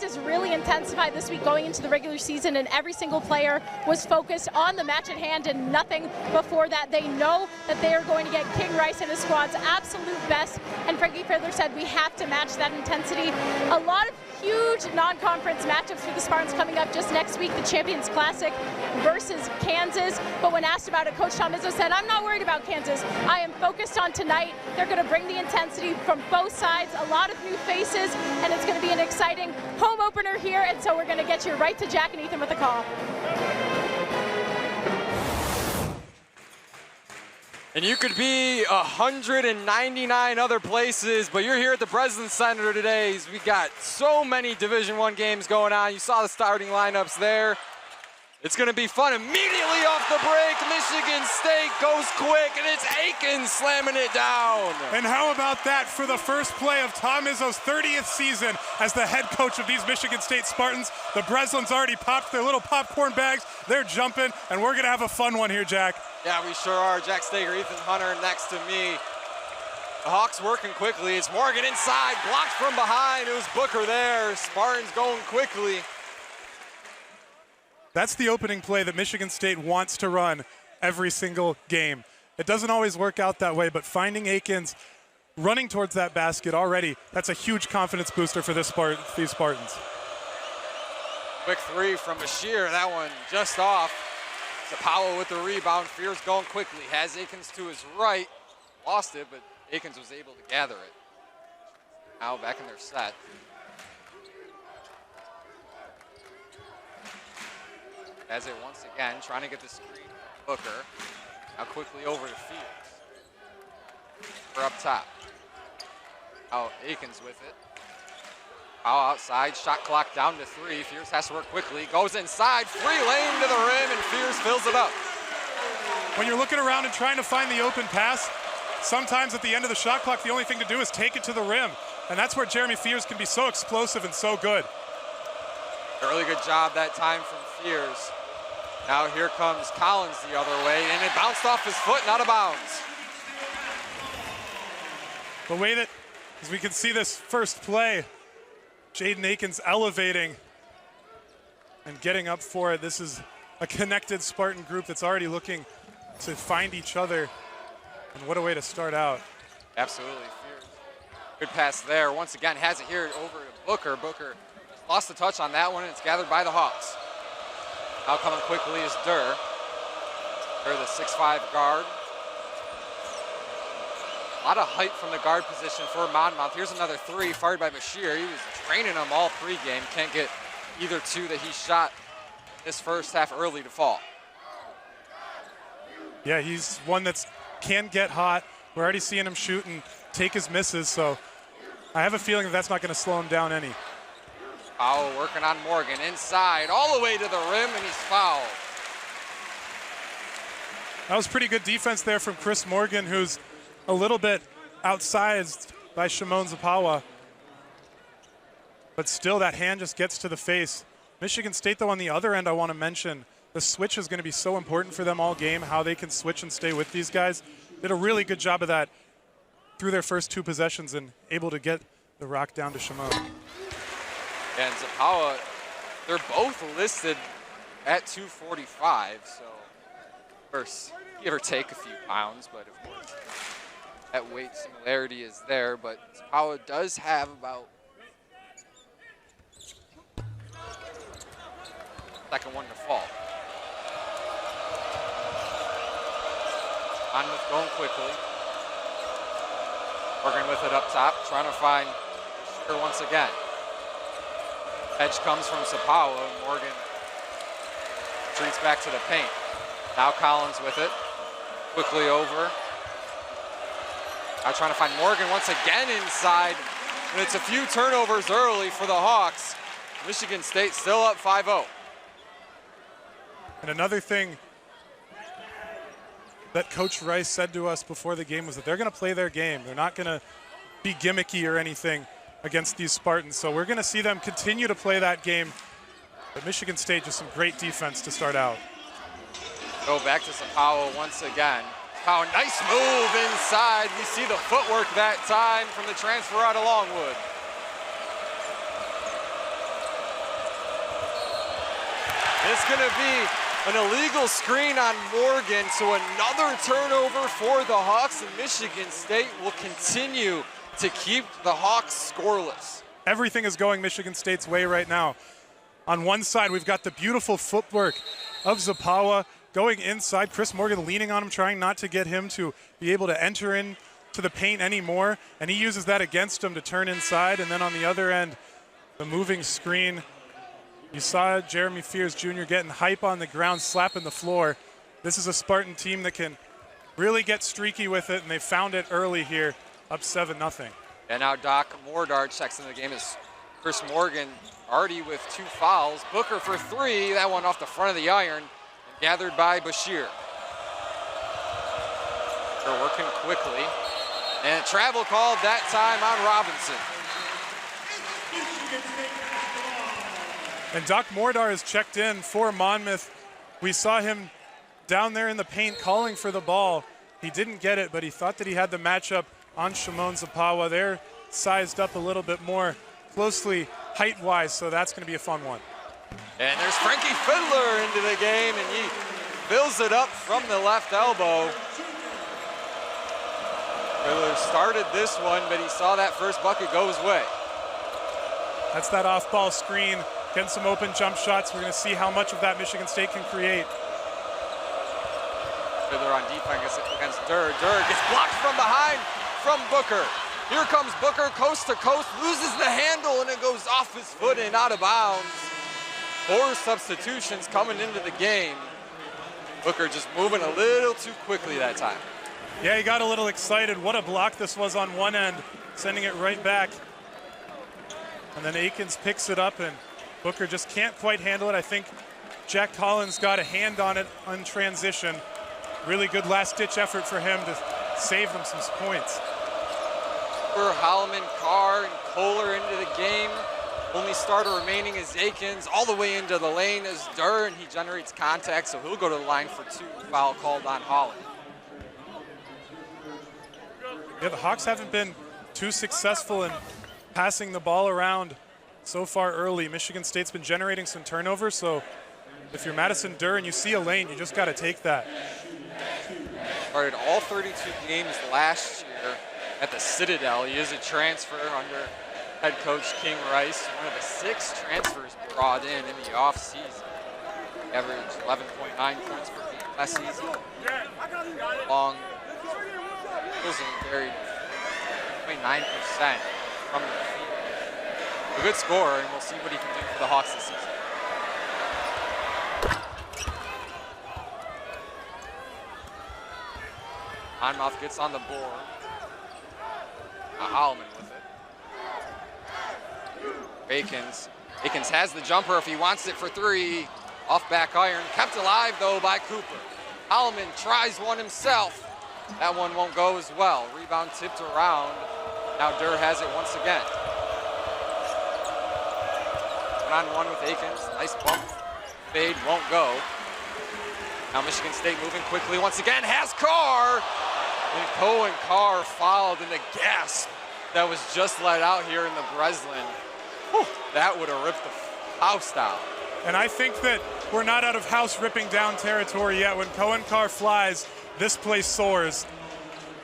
practice really intensified this week going into the regular season, and every single player was focused on the match at hand and nothing before that. They know that they are going to get King Rice and his squad's absolute best, and Frankie Fiddler said we have to match that intensity. A lot of huge non-conference matchups for the Spartans coming up just next week, the Champions Classic versus Kansas. But when asked about it, Coach Tom Izzo said, I'm not worried about Kansas. I am focused on tonight. They're going to bring the intensity from both sides, a lot of new faces, and it's going to be an exciting home opener here. And so we're going to get you right to Jack and Ethan with the call. And you could be 199 other places, but you're here at the Breslin Center today. We got so many Division I games going on. You saw the starting lineups there. It's going to be fun. Immediately off the break, Michigan State goes quick, and it's Aikens slamming it down. And how about that for the first play of Tom Izzo's 30th season as the head coach of these Michigan State Spartans. The Breslins already popped their little popcorn bags. They're jumping, and we're going to have a fun one here, Jack. Yeah, we sure are. Jack Stager, Ethan Hunter next to me. The Hawks working quickly. It's Morgan inside, blocked from behind. It was Booker there. Spartans going quickly. That's the opening play that Michigan State wants to run every single game. It doesn't always work out that way, but finding Aikens running towards that basket already, that's a huge confidence booster for these Spartans. Quick three from Bashir. That one just off. Powell with the rebound. Fears going quickly. Has Aikens to his right. Lost it, but Aikens was able to gather it. Now back in their set. Has it once again, trying to get the screen. Booker. Now quickly over to Fields. For up top. Now Aikens with it. Powell outside, shot clock down to 3. Fears has to work quickly, goes inside, free lane to the rim, and Fears fills it up. When you're looking around and trying to find the open pass, sometimes at the end of the shot clock, the only thing to do is take it to the rim. And that's where Jeremy Fears can be so explosive and so good. A really good job that time from Fears. Now here comes Collins the other way, and it bounced off his foot and out of bounds. The way that, as we can see this first play, Jaden Aikens elevating and getting up for it. This is a connected Spartan group that's already looking to find each other. And what a way to start out. Absolutely. Fears. Good pass there. Once again, has it here over to Booker. Booker lost the touch on that one, and it's gathered by the Hawks. Now coming quickly is Durr. Durr, the 6'5" guard. A lot of height from the guard position for Monmouth. Here's another three fired by Bashir. He was training them all pregame. Can't get either two that he shot this first half early to fall. Yeah, he's one that can get hot. We're already seeing him shoot and take his misses, so I have a feeling that that's not going to slow him down any. Powell working on Morgan inside, all the way to the rim, and he's fouled. That was pretty good defense there from Chris Morgan, who's a little bit outsized by Shimon Zapawa. But still, that hand just gets to the face. Michigan State, though, on the other end, I want to mention, the switch is going to be so important for them all game, how they can switch and stay with these guys. Did a really good job of that through their first two possessions and able to get the rock down to Shimon. And Zapawa, they're both listed at 245, so first, give or take a few pounds, but of course, that weight similarity is there, but Zapawa does have about second one to fall. Monmouth going quickly. Morgan with it up top, trying to find Bashir once again. Edge comes from Zapawa, and Morgan retreats back to the paint. Now Collins with it, quickly over. Now trying to find Morgan once again inside, and it's a few turnovers early for the Hawks. Michigan State still up 5-0. And another thing that Coach Rice said to us before the game was that they're going to play their game. They're not going to be gimmicky or anything against these Spartans. So we're going to see them continue to play that game. But Michigan State, just some great defense to start out. Go back to Zapawa once again. Powell, nice move inside. We see the footwork that time from the transfer out of Longwood. is going to be an illegal screen on Morgan, so another turnover for the Hawks, and Michigan State will continue to keep the Hawks scoreless. Everything is going Michigan State's way right now. On one side, we've got the beautiful footwork of Zapawa going inside. Chris Morgan leaning on him, trying not to get him to be able to enter in to the paint anymore, and he uses that against him to turn inside. And then on the other end, the moving screen. You saw Jeremy Fears Jr. getting hype on the ground, slapping the floor. This is a Spartan team that can really get streaky with it, and they found it early here, up 7-0. And now Doc Mordard checks into the game as Chris Morgan already with 2 fouls. Booker for 3, that one off the front of the iron, and gathered by Bashir. They're working quickly, and a travel called that time on Robinson. And Doc Mordar has checked in for Monmouth. We saw him down there in the paint calling for the ball. He didn't get it, but he thought that he had the matchup on Shimon Zapawa. They're sized up a little bit more closely height-wise, so that's going to be a fun one. And there's Frankie Fiddler into the game, and he fills it up from the left elbow. Fiddler started this one, but he saw that first bucket go his way. That's that off-ball screen. Getting some open jump shots. We're going to see how much of that Michigan State can create. Fiddler on defense against Durr. Durr gets blocked from behind from Booker. Here comes Booker, coast to coast, loses the handle, and it goes off his foot and out of bounds. 4 substitutions coming into the game. Booker just moving a little too quickly that time. Yeah, he got a little excited. What a block this was on one end, sending it right back. And then Akins picks it up, and Booker just can't quite handle it. I think Jack Collins got a hand on it on transition. Really good last-ditch effort for him to save them some points. For Holloman, Carr, and Kohler into the game. Only starter remaining is Akins. All the way into the lane is Durr, and he generates contact, so he'll go to the line for 2. Foul called on Holland. Yeah, the Hawks haven't been too successful in passing the ball around so far early. Michigan State's been generating some turnovers, so if you're Madison Durr and you see a lane, you just got to take that. Started all 32 games last year at the Citadel. He is a transfer under head coach King Rice, one of the 6 transfers brought in the offseason. Averaged 11.9 points per game last season. Long, carried 29% from the field. A good scorer, and we'll see what he can do for the Hawks this season. Monmouth gets on the board. Holloman with it. Akins has the jumper if he wants it for 3. Off back iron, kept alive though by Cooper. Holloman tries one himself. That one won't go as well. Rebound tipped around. Now Durr has it once again. 1-on-1 with Akins. Nice bump. Fade won't go. Now Michigan State moving quickly once again. Has Carr. And Cohen Carr fouled in the gasp that was just let out here in the Breslin. Whew, that would have ripped the house down. And I think that we're not out of house ripping down territory yet. When Cohen Carr flies, this place soars.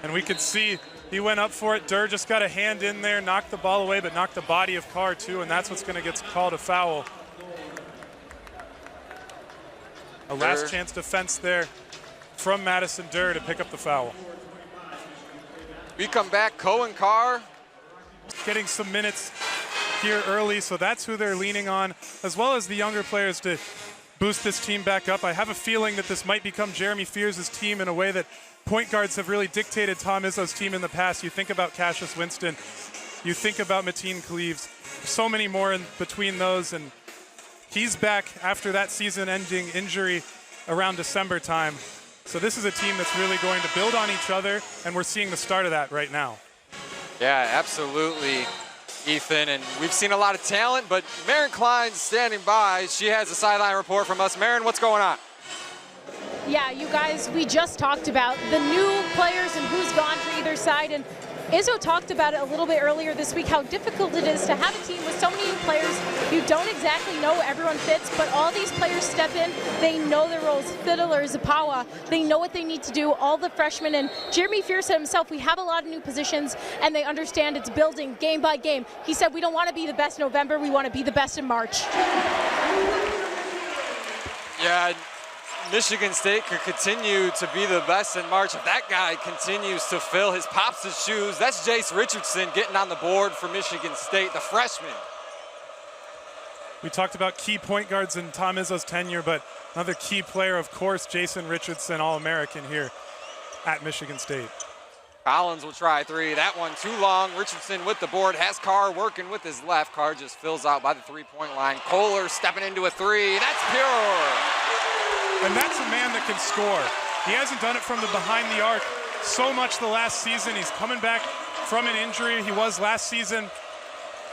And we could see he went up for it. Durr just got a hand in there, knocked the ball away, but knocked the body of Carr too, and that's what's going to get called a foul. A last chance defense there from Madison Durr to pick up the foul. We come back, Cohen Carr. Getting some minutes here early, so that's who they're leaning on, as well as the younger players to boost this team back up. I have a feeling that this might become Jeremy Fears' team in a way that point guards have really dictated Tom Izzo's team in the past. You think about Cassius Winston, you think about Mateen Cleaves, so many more in between those, and he's back after that season-ending injury around December time. So this is a team that's really going to build on each other, and we're seeing the start of that right now. Yeah, absolutely, Ethan. And we've seen a lot of talent, but Maren Klein's standing by. She has a sideline report from us. Maren, what's going on? Yeah, you guys, we just talked about the new players and who's gone for either side. And Izzo talked about it a little bit earlier this week, how difficult it is to have a team with so many new players. You don't exactly know everyone fits, but all these players step in. They know their roles. Fiddler, Zapawa, they know what they need to do. All the freshmen, and Jeremy Fear said himself, we have a lot of new positions, and they understand it's building game by game. He said, we don't want to be the best in November, we want to be the best in March. Yeah, Michigan State could continue to be the best in March if that guy continues to fill his Pops' shoes. That's Jace Richardson getting on the board for Michigan State, the freshman. We talked about key point guards in Tom Izzo's tenure, but another key player, of course, Jason Richardson, All-American here at Michigan State. Collins will try three. That one too long. Richardson with the board. Has Carr working with his left. Carr just fills out by the three-point line. Kohler stepping into a three. That's pure. And that's a man that can score. He hasn't done it from the behind the arc so much the last season. He's coming back from an injury. He was last season.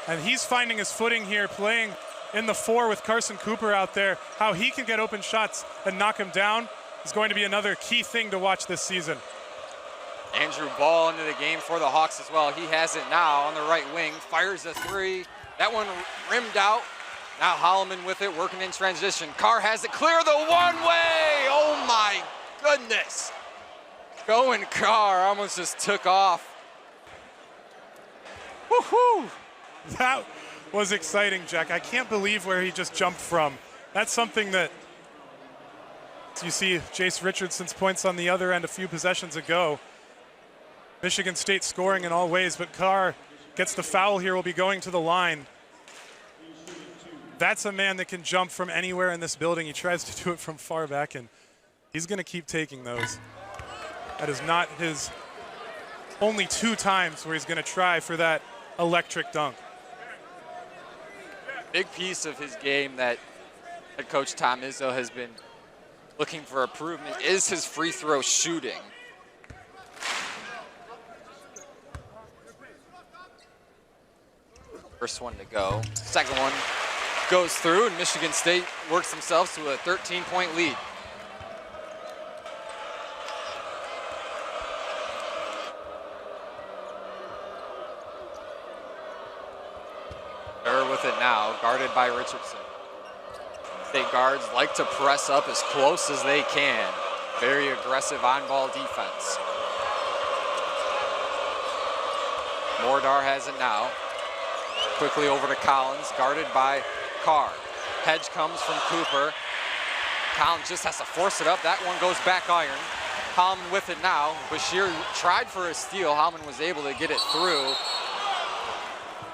And he's finding his footing here, playing in the 4 with Carson Cooper out there. How he can get open shots and knock him down is going to be another key thing to watch this season. Andrew Ball into the game for the Hawks as well. He has it now on the right wing. Fires a three. That one rimmed out. Now Holloman with it, working in transition. Carr has it clear the one way. Oh my goodness. Going Carr, almost just took off. Woohoo! That was exciting, Jack. I can't believe where he just jumped from. That's something that you see Jace Richardson's points on the other end a few possessions ago. Michigan State scoring in all ways, but Carr gets the foul here, will be going to the line. That's a man that can jump from anywhere in this building. He tries to do it from far back, and he's going to keep taking those. That is not his only 2 times where he's going to try for that electric dunk. Big piece of his game that head coach Tom Izzo has been looking for improvement is his free throw shooting. First one to go. Second one goes through, and Michigan State works themselves to a 13-point lead. They're with it now, guarded by Richardson. State guards like to press up as close as they can. Very aggressive on-ball defense. Mordar has it now. Quickly over to Collins, guarded by Carr. Hedge comes from Cooper. Collins just has to force it up. That one goes back iron. Holloman with it now. Bashir tried for a steal. Holloman was able to get it through.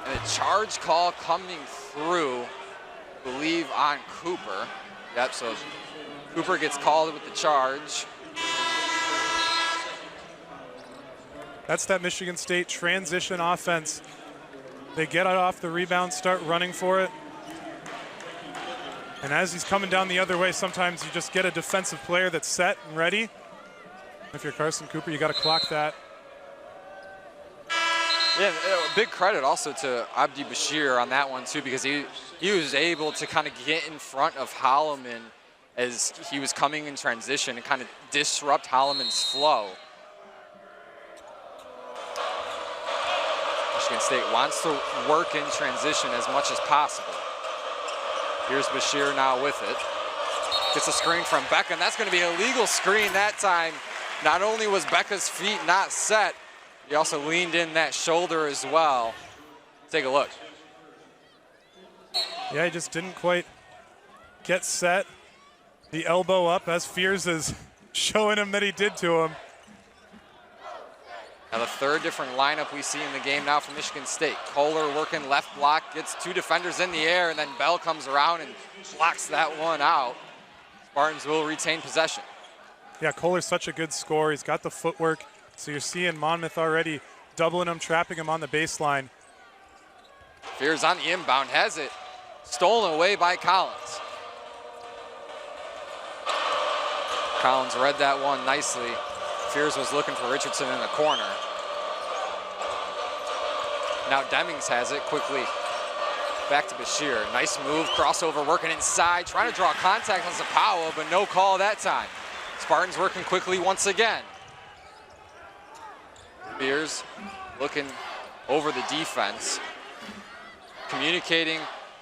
And a charge call coming through, I believe, on Cooper. Yep, so Cooper gets called with the charge. That's that Michigan State transition offense. They get it off the rebound, start running for it. And as he's coming down the other way, sometimes you just get a defensive player that's set and ready. If you're Carson Cooper, you got to clock that. Yeah, big credit also to Abdi Bashir on that one too, because he was able to kind of get in front of Holloman as he was coming in transition and kind of disrupt Holloman's flow. Michigan State wants to work in transition as much as possible. Here's Bashir now with it. Gets a screen from Becca, and that's going to be a legal screen that time. Not only was Becca's feet not set, he also leaned in that shoulder as well. Take a look. Yeah, he just didn't quite get set. The elbow up as Fears is showing him that he did to him. Now the third different lineup we see in the game now for Michigan State. Kohler working left block, gets 2 defenders in the air, and then Bell comes around and blocks that one out. Spartans will retain possession. Yeah, Kohler's such a good scorer. He's got the footwork. So you're seeing Monmouth already doubling him, trapping him on the baseline. Fears on the inbound, has it stolen away by Collins. Collins read that one nicely. Fears was looking for Richardson in the corner. Now Demings has it quickly. Back to Bashir. Nice move, crossover working inside, trying to draw contact on Zapawa, but no call that time. Spartans working quickly once again. Fears looking over the defense, communicating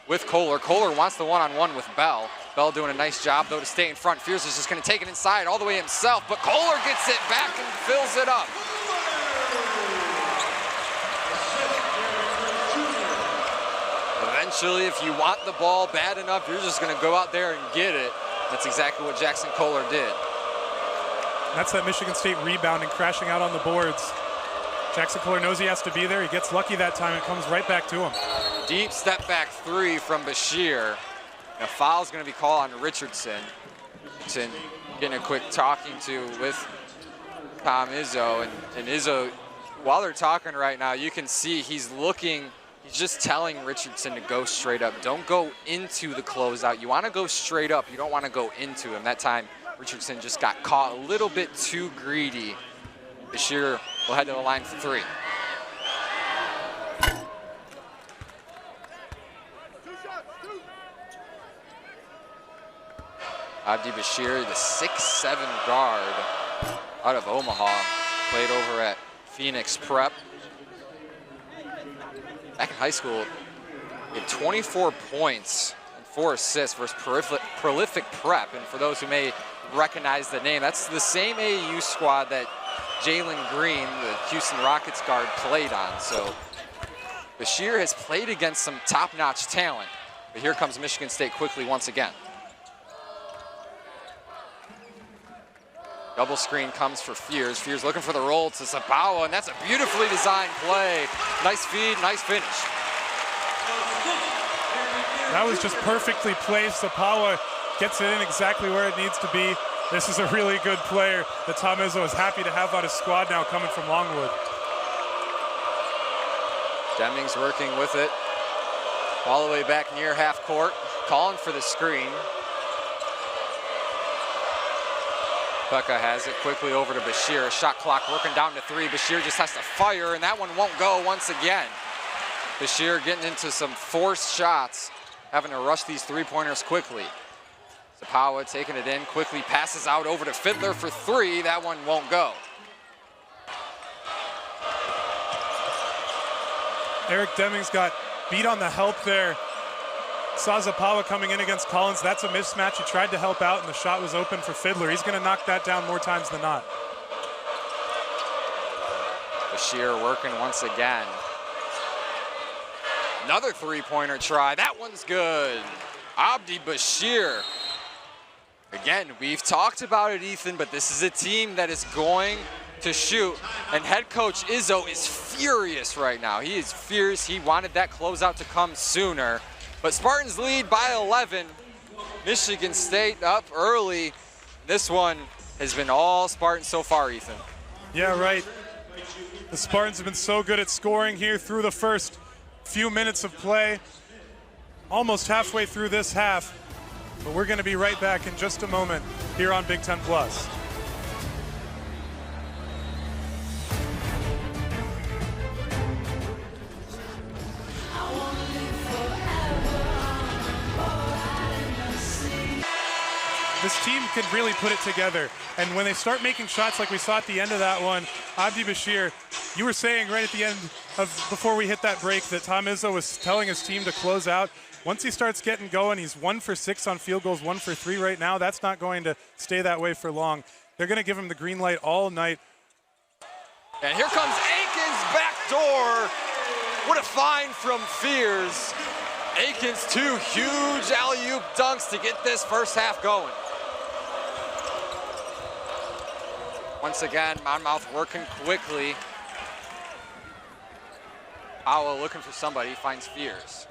with Kohler. Kohler wants the one-on-one with Bell. Bell doing a nice job, though, to stay in front. Fears is just going to take it inside all the way himself, but Kohler gets it back and fills it up. Eventually, if you want the ball bad enough, you're just going to go out there and get it. That's exactly what Jackson Kohler did. That's that Michigan State rebound and crashing out on the boards. Jackson Kohler knows he has to be there. He gets lucky that time. It comes right back to him. Deep step back three from Bashir. A foul's going to be called on Richardson. Richardson getting a quick talking to with Tom Izzo. And Izzo, while they're talking right now, you can see he's looking, he's just telling Richardson to go straight up. Don't go into the closeout. You want to go straight up. You don't want to go into him. That time, Richardson just got caught a little bit too greedy. Bashir will head to the line for three. Abdi Bashir, the 6'7" guard out of Omaha, played over at Phoenix Prep. Back in high school, he had 24 points and 4 assists versus prolific Prep. And for those who may recognize the name, that's the same AAU squad that Jalen Green, the Houston Rockets guard, played on. So Bashir has played against some top-notch talent. But here comes Michigan State quickly once again. Double screen comes for Fears. Fears looking for the roll to Sabawa, and that's a beautifully designed play. Nice feed, nice finish. That was just perfectly placed. Sabawa gets it in exactly where it needs to be. This is a really good player that Tom Izzo is happy to have on his squad now coming from Longwood. Deming's working with it. All the way back near half court, calling for the screen. Becca has it quickly over to Bashir. Shot clock working down to 3. Bashir just has to fire, and that one won't go once again. Bashir getting into some forced shots, having to rush these three-pointers quickly. Sapawa taking it in, quickly passes out over to Fiddler for 3. That one won't go. Eric Deming's got beat on the help there. Saw Sapawa coming in against Collins. That's a mismatch. He tried to help out, and the shot was open for Fiddler. He's going to knock that down more times than not. Bashir working once again. Another three-pointer try. That one's good. Abdi Bashir. Again, we've talked about it, Ethan, but this is a team that is going to shoot, and head coach Izzo is furious right now. He is fierce. He wanted that closeout to come sooner. But Spartans lead by 11. Michigan State up early. This one has been all Spartans so far, Ethan. Yeah, right. The Spartans have been so good at scoring here through the first few minutes of play. Almost halfway through this half. But we're going to be right back in just a moment here on Big Ten Plus. This team can really put it together. And when they start making shots like we saw at the end of that one, Abdi Bashir, you were saying right at the end of before we hit that break that Tom Izzo was telling his team to close out. Once he starts getting going, he's 1 for 6 on field goals, 1 for 3 right now. That's not going to stay that way for long. They're going to give him the green light all night. And here comes Aikens back door. What a find from Fears. Aikens 2 huge alley-oop dunks to get this first half going. Once again, Monmouth working quickly. Powell looking for somebody, finds Fears.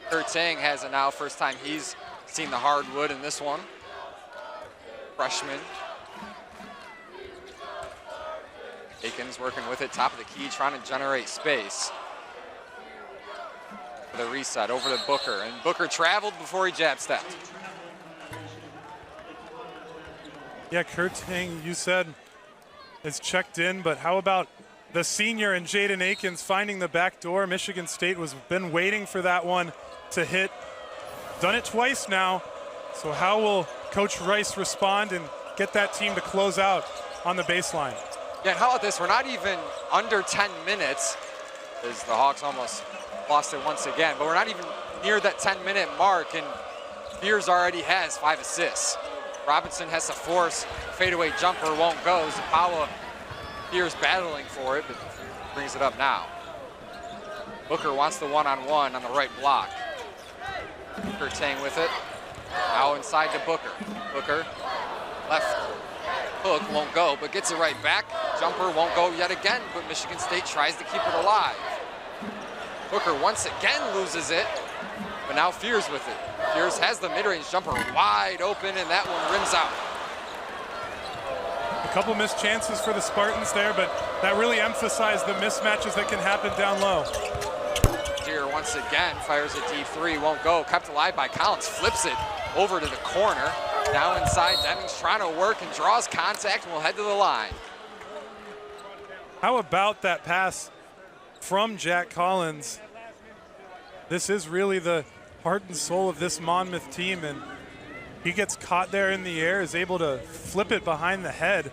Kurt Tang has it now, first time he's seen the hardwood in this one. Freshman. Aikens working with it, top of the key, trying to generate space. For the reset, over to Booker, and Booker traveled before he jab stepped. Yeah, Kurt Tang, you said, is checked in, but how about the senior and Jaden Aikens finding the back door? Michigan State was been waiting for that one to hit. Done it twice now. So how will Coach Rice respond and get that team to close out on the baseline? Yeah, and how about this? We're not even under 10 minutes, as the Hawks almost lost it once again, but we're not even near that 10-minute mark, and Fears already has 5 assists. Robinson has to force fadeaway jumper, won't go. Zapawa, Fears battling for it, but brings it up now. Booker wants the one-on-one on the right block. Booker Tang with it. Now inside to Booker. Booker, left hook, won't go, but gets it right back. Jumper won't go yet again, but Michigan State tries to keep it alive. Booker once again loses it, but now Fears with it. Fears has the mid-range jumper wide open, and that one rims out. A couple missed chances for the Spartans there, but that really emphasized the mismatches that can happen down low. Deere once again fires a deep three, won't go. Kept alive by Collins, flips it over to the corner. Now inside, Demings trying to work and draws contact and will head to the line. How about that pass from Jack Collins? This is really the heart and soul of this Monmouth team, and he gets caught there in the air, is able to flip it behind the head,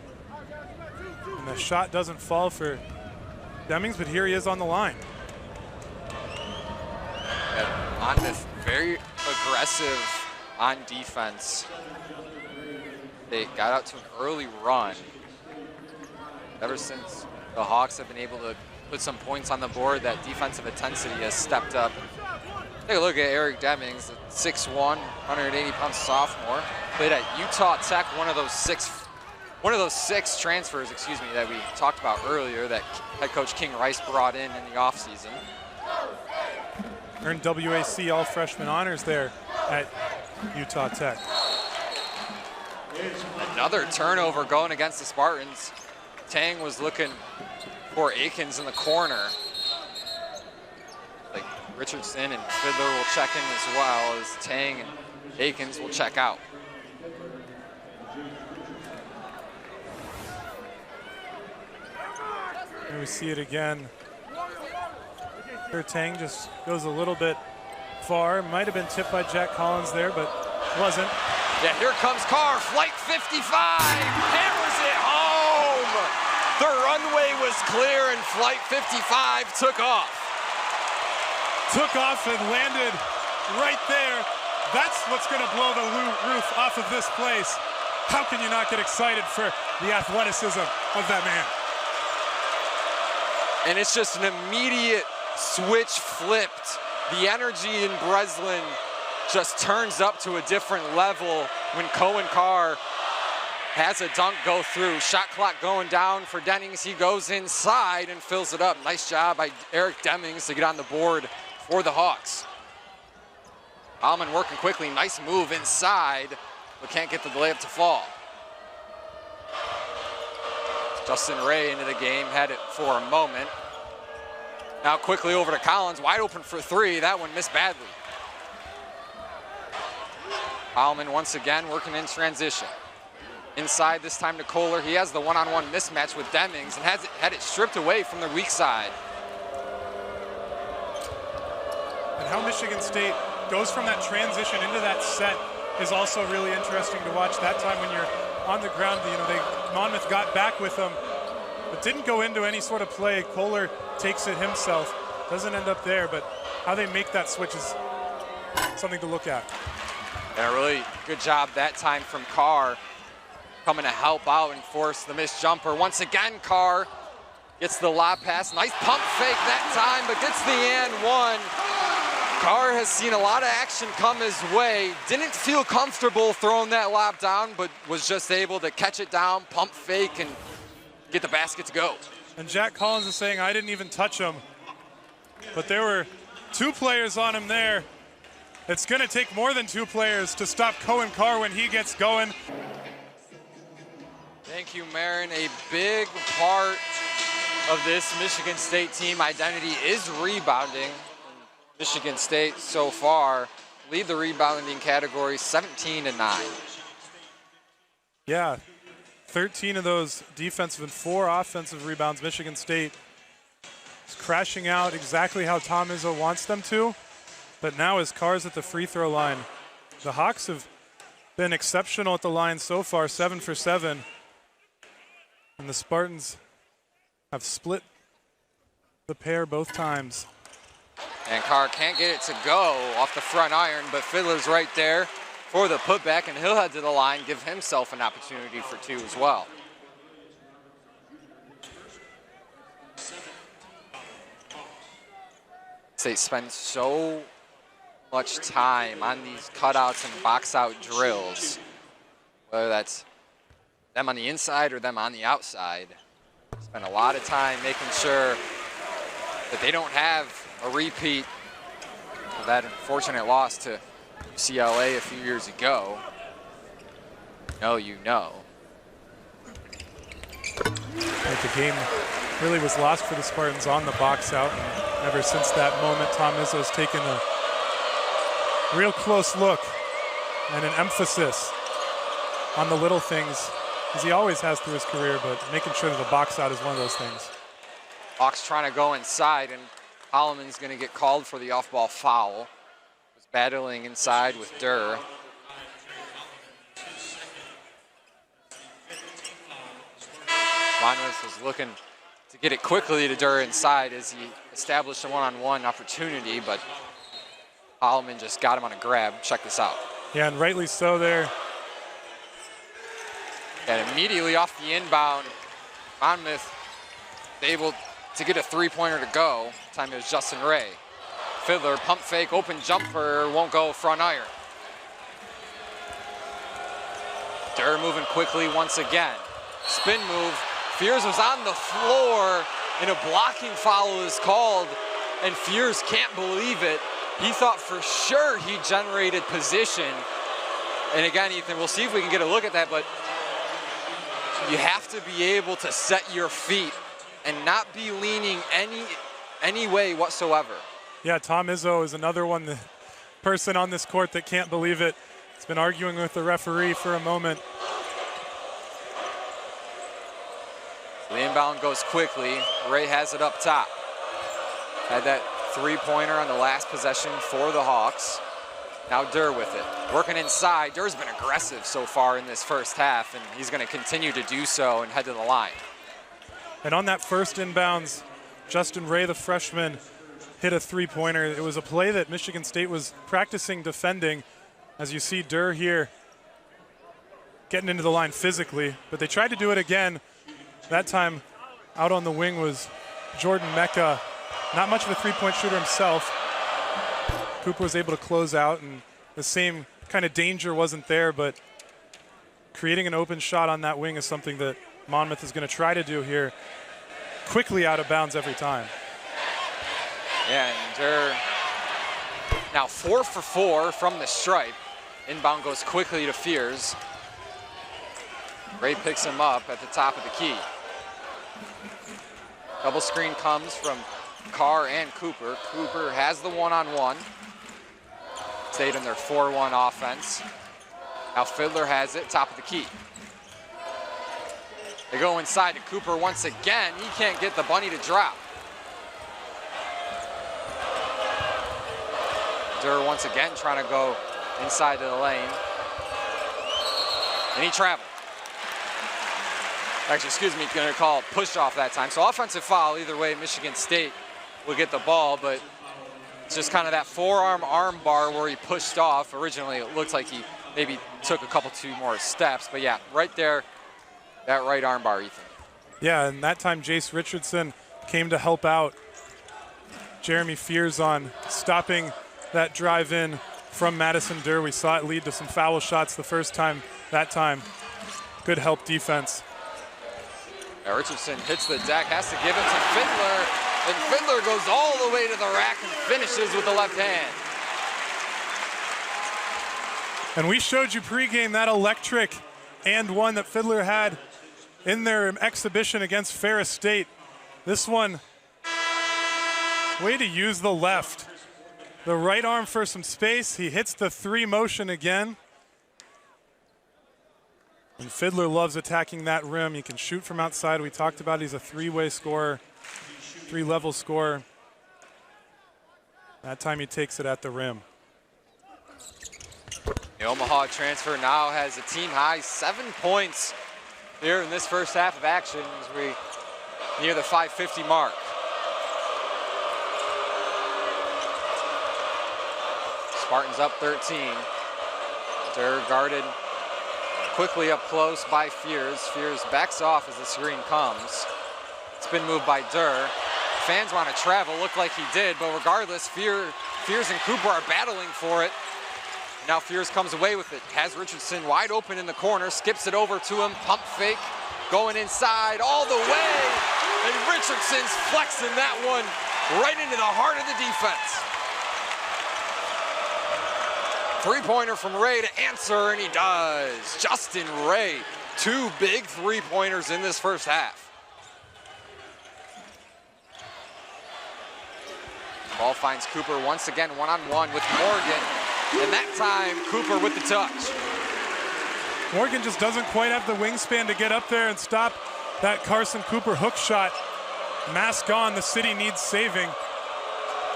and the shot doesn't fall for Demings, but here he is on the line. Yeah, Monmouth very aggressive on defense. They got out to an early run. Ever since the Hawks have been able to put some points on the board, that defensive intensity has stepped up. Take a look at Eric Demings, a 6'1", 180-pound sophomore. Played at Utah Tech, one of those six transfers, that we talked about earlier that head coach King Rice brought in the offseason. Earned WAC all-freshman honors there at Utah Tech. Another turnover going against the Spartans. Tang was looking for Akins in the corner. Like Richardson and Fiddler will check in as well as Tang and Akins will check out. Here we see it again. Here Tang just goes a little bit far. Might have been tipped by Jack Collins there, but wasn't. Yeah, here comes Carr, flight 55, hammers it home. The runway was clear and flight 55 took off. Took off and landed right there. That's what's gonna blow the roof off of this place. How can you not get excited for the athleticism of that man? And it's just an immediate switch flipped. The energy in Breslin just turns up to a different level when Cohen Carr has a dunk go through. Shot clock going down for Dennings. He goes inside and fills it up. Nice job by Eric Demings to get on the board for the Hawks. Alman working quickly. Nice move inside, but can't get the layup to fall. Justin Ray into the game, had it for a moment. Now quickly over to Collins, wide open for three. That one missed badly. Alman once again working in transition. Inside this time to Kohler. He has the one-on-one mismatch with Demings and had it stripped away from the weak side. And how Michigan State goes from that transition into that set is also really interesting to watch. That time when you're on the ground, Monmouth got back with them, but didn't go into any sort of play. Kohler takes it himself. Doesn't end up there, but how they make that switch is something to look at. And a really good job that time from Carr, coming to help out and force the missed jumper. Once again, Carr gets the lob pass. Nice pump fake that time, but gets the and one. Carr has seen a lot of action come his way. Didn't feel comfortable throwing that lob down, but was just able to catch it down, pump fake, and get the basket to go. And Jack Collins is saying, I didn't even touch him. But there were two players on him there. It's going to take more than two players to stop Cohen Carr when he gets going. Thank you, Marin. A big part of this Michigan State team identity is rebounding. Michigan State so far lead the rebounding category 17-9. Yeah, 13 of those defensive and 4 offensive rebounds. Michigan State is crashing out exactly how Tom Izzo wants them to. But now as Carr's at the free throw line, the Hawks have been exceptional at the line so far, 7 for 7. And the Spartans have split the pair both times. And Carr can't get it to go off the front iron, but Fiddler's right there for the putback, and he'll head to the line, give himself an opportunity for 2 as well. They spend so much time on these cutouts and box out drills, whether that's them on the inside or them on the outside. Spend a lot of time making sure that they don't have a repeat of that unfortunate loss to UCLA a few years ago. You know. I think the game really was lost for the Spartans on the box out. And ever since that moment, Tom Izzo's taken a real close look and an emphasis on the little things, as he always has through his career, but making sure that the box out is one of those things. Hawks trying to go inside, and Holloman's going to get called for the off-ball foul. Was battling inside with Durr. Monmouth was looking to get it quickly to Durr inside as he established a one-on-one opportunity, but Holloman just got him on a grab. Check this out. Yeah, and rightly so there. And immediately off the inbound, Monmouth able to get a three-pointer to go. Time it was Justin Ray. Fiddler, pump fake, open jumper, won't go front iron. Durr moving quickly once again. Spin move. Fears was on the floor, and a blocking foul is called, and Fears can't believe it. He thought for sure he generated position. And again, Ethan, we'll see if we can get a look at that, but you have to be able to set your feet and not be leaning any way whatsoever. Yeah, Tom Izzo is another one, the person on this court that can't believe it. He's been arguing with the referee for a moment. The inbound goes quickly. Ray has it up top. Had that three-pointer on the last possession for the Hawks. Now Durr with it. Working inside. Durr's been aggressive so far in this first half, and he's going to continue to do so and head to the line. And on that first inbounds, Justin Ray, the freshman, hit a three-pointer. It was a play that Michigan State was practicing defending. As you see Durr here getting into the line physically, but they tried to do it again. That time out on the wing was Jordan Mecca. Not much of a three-point shooter himself. Cooper was able to close out, and the same kind of danger wasn't there, but creating an open shot on that wing is something that Monmouth is going to try to do here. Quickly out of bounds every time. Yeah, and Durr now 4 for 4 from the stripe. Inbound goes quickly to Fears. Ray picks him up at the top of the key. Double screen comes from Carr and Cooper. Cooper has the one-on-one. Stayed in their 4-1 offense. Now Fiddler has it, top of the key. They go inside to Cooper once again. He can't get the bunny to drop. Durr once again trying to go inside to the lane. And he traveled. Actually, excuse me, going to call it push off that time. So offensive foul, either way, Michigan State will get the ball, but it's just kind of that forearm arm bar where he pushed off. Originally, it looked like he maybe took a couple, 2 more steps, but yeah, right there, that right arm bar, Ethan. Yeah, and that time Jace Richardson came to help out Jeremy Fears on stopping that drive in from Madison Durr. We saw it lead to some foul shots the first time. That time, good help defense. Now Richardson hits the deck, has to give it to Fiddler, and Fiddler goes all the way to the rack and finishes with the left hand. And we showed you pregame that electric and one that Fiddler had in their exhibition against Ferris State. This one, way to use the left. The right arm for some space. He hits the 3 motion again. And Fiddler loves attacking that rim. He can shoot from outside. We talked about it. He's a 3-way scorer, 3-level scorer. That time he takes it at the rim. The Omaha transfer now has a team high 7 points here in this first half of action as we near the 5:50 mark. Spartans up 13. They're guarded quickly up close by Fears. Fears backs off as the screen comes. It's been moved by Durr. Fans want to travel, looked like he did, but regardless, Fears and Cooper are battling for it. Now Fears comes away with it, has Richardson wide open in the corner, skips it over to him, pump fake, going inside all the way, and Richardson's flexing that one right into the heart of the defense. Three-pointer from Ray to answer, and he does. Justin Ray, 2 big three-pointers in this first half. Ball finds Cooper once again one-on-one with Morgan, and that time Cooper with the touch. Morgan just doesn't quite have the wingspan to get up there and stop that Carson Cooper hook shot. Mask on, the city needs saving.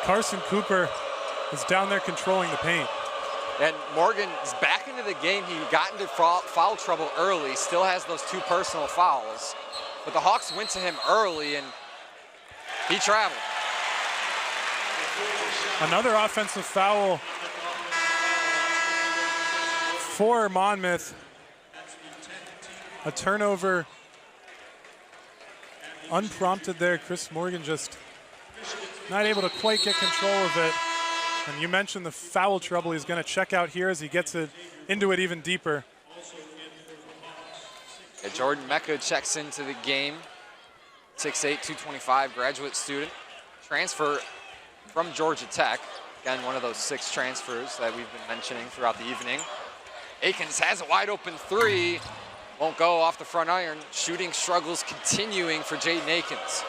Carson Cooper is down there controlling the paint. And Morgan is back into the game. He got into foul trouble early, still has those 2 personal fouls. But the Hawks went to him early and he traveled. Another offensive foul for Monmouth. A turnover unprompted there. Chris Morgan just not able to quite get control of it. And you mentioned the foul trouble. He's going to check out here as he gets it into it even deeper. And Jordan Mecca checks into the game. 6'8", 225, graduate student. Transfer from Georgia Tech. Again, one of those 6 transfers that we've been mentioning throughout the evening. Akins has a wide open 3. Won't go off the front iron. Shooting struggles continuing for Jaden Akins.